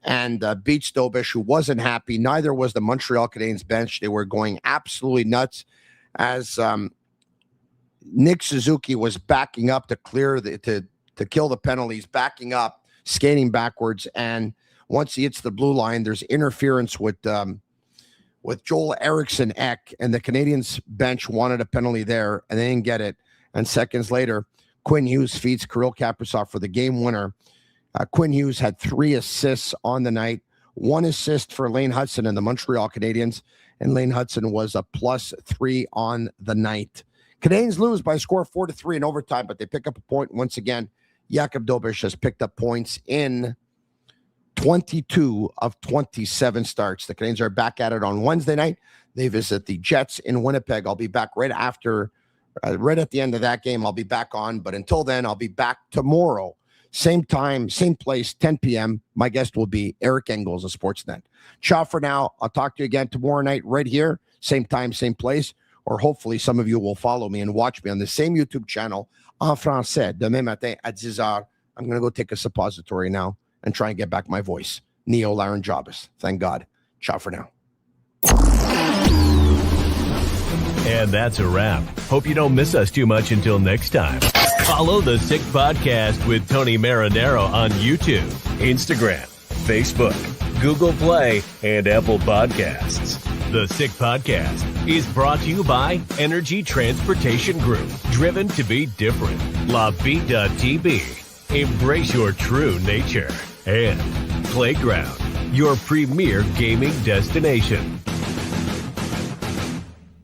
and beats Dobish, who wasn't happy. Neither was the Montreal Canadiens bench. They were going absolutely nuts as Nick Suzuki was backing up to clear to kill the penalties, backing up, skating backwards, and once he hits the blue line, there's interference with Joel Eriksson Ek, and the Canadiens bench wanted a penalty there, and they didn't get it. And seconds later, Quinn Hughes feeds Kirill Kaprizov for the game winner. Quinn Hughes had 3 assists on the night, 1 assist for Lane Hutson and the Montreal Canadiens, and Lane Hutson was a +3 on the night. Canadiens lose by a score of 4-3 in overtime, but they pick up a point once again. Jakub Dobish has picked up points in 22 of 27 starts. The Canadiens are back at it on Wednesday night. They visit the Jets in Winnipeg. I'll be back right at the end of that game. I'll be back on, but until then, I'll be back tomorrow. Same time, same place, 10 p.m. My guest will be Eric Engels of Sportsnet. Ciao for now. I'll talk to you again tomorrow night right here. Same time, same place. Or hopefully some of you will follow me and watch me on the same YouTube channel en français demain matin at 10h. I'm going to go take a suppository now and try and get back my voice. Neolaryngitis. Thank God. Ciao for now. And that's a wrap. Hope you don't miss us too much until next time. Follow The Sick Podcast with Tony Marinaro on YouTube, Instagram, Facebook, Google Play, and Apple Podcasts. The Sick Podcast is brought to you by Energy Transportation Group, driven to be different. LaBeat.tv, embrace your true nature. And Playground, your premier gaming destination.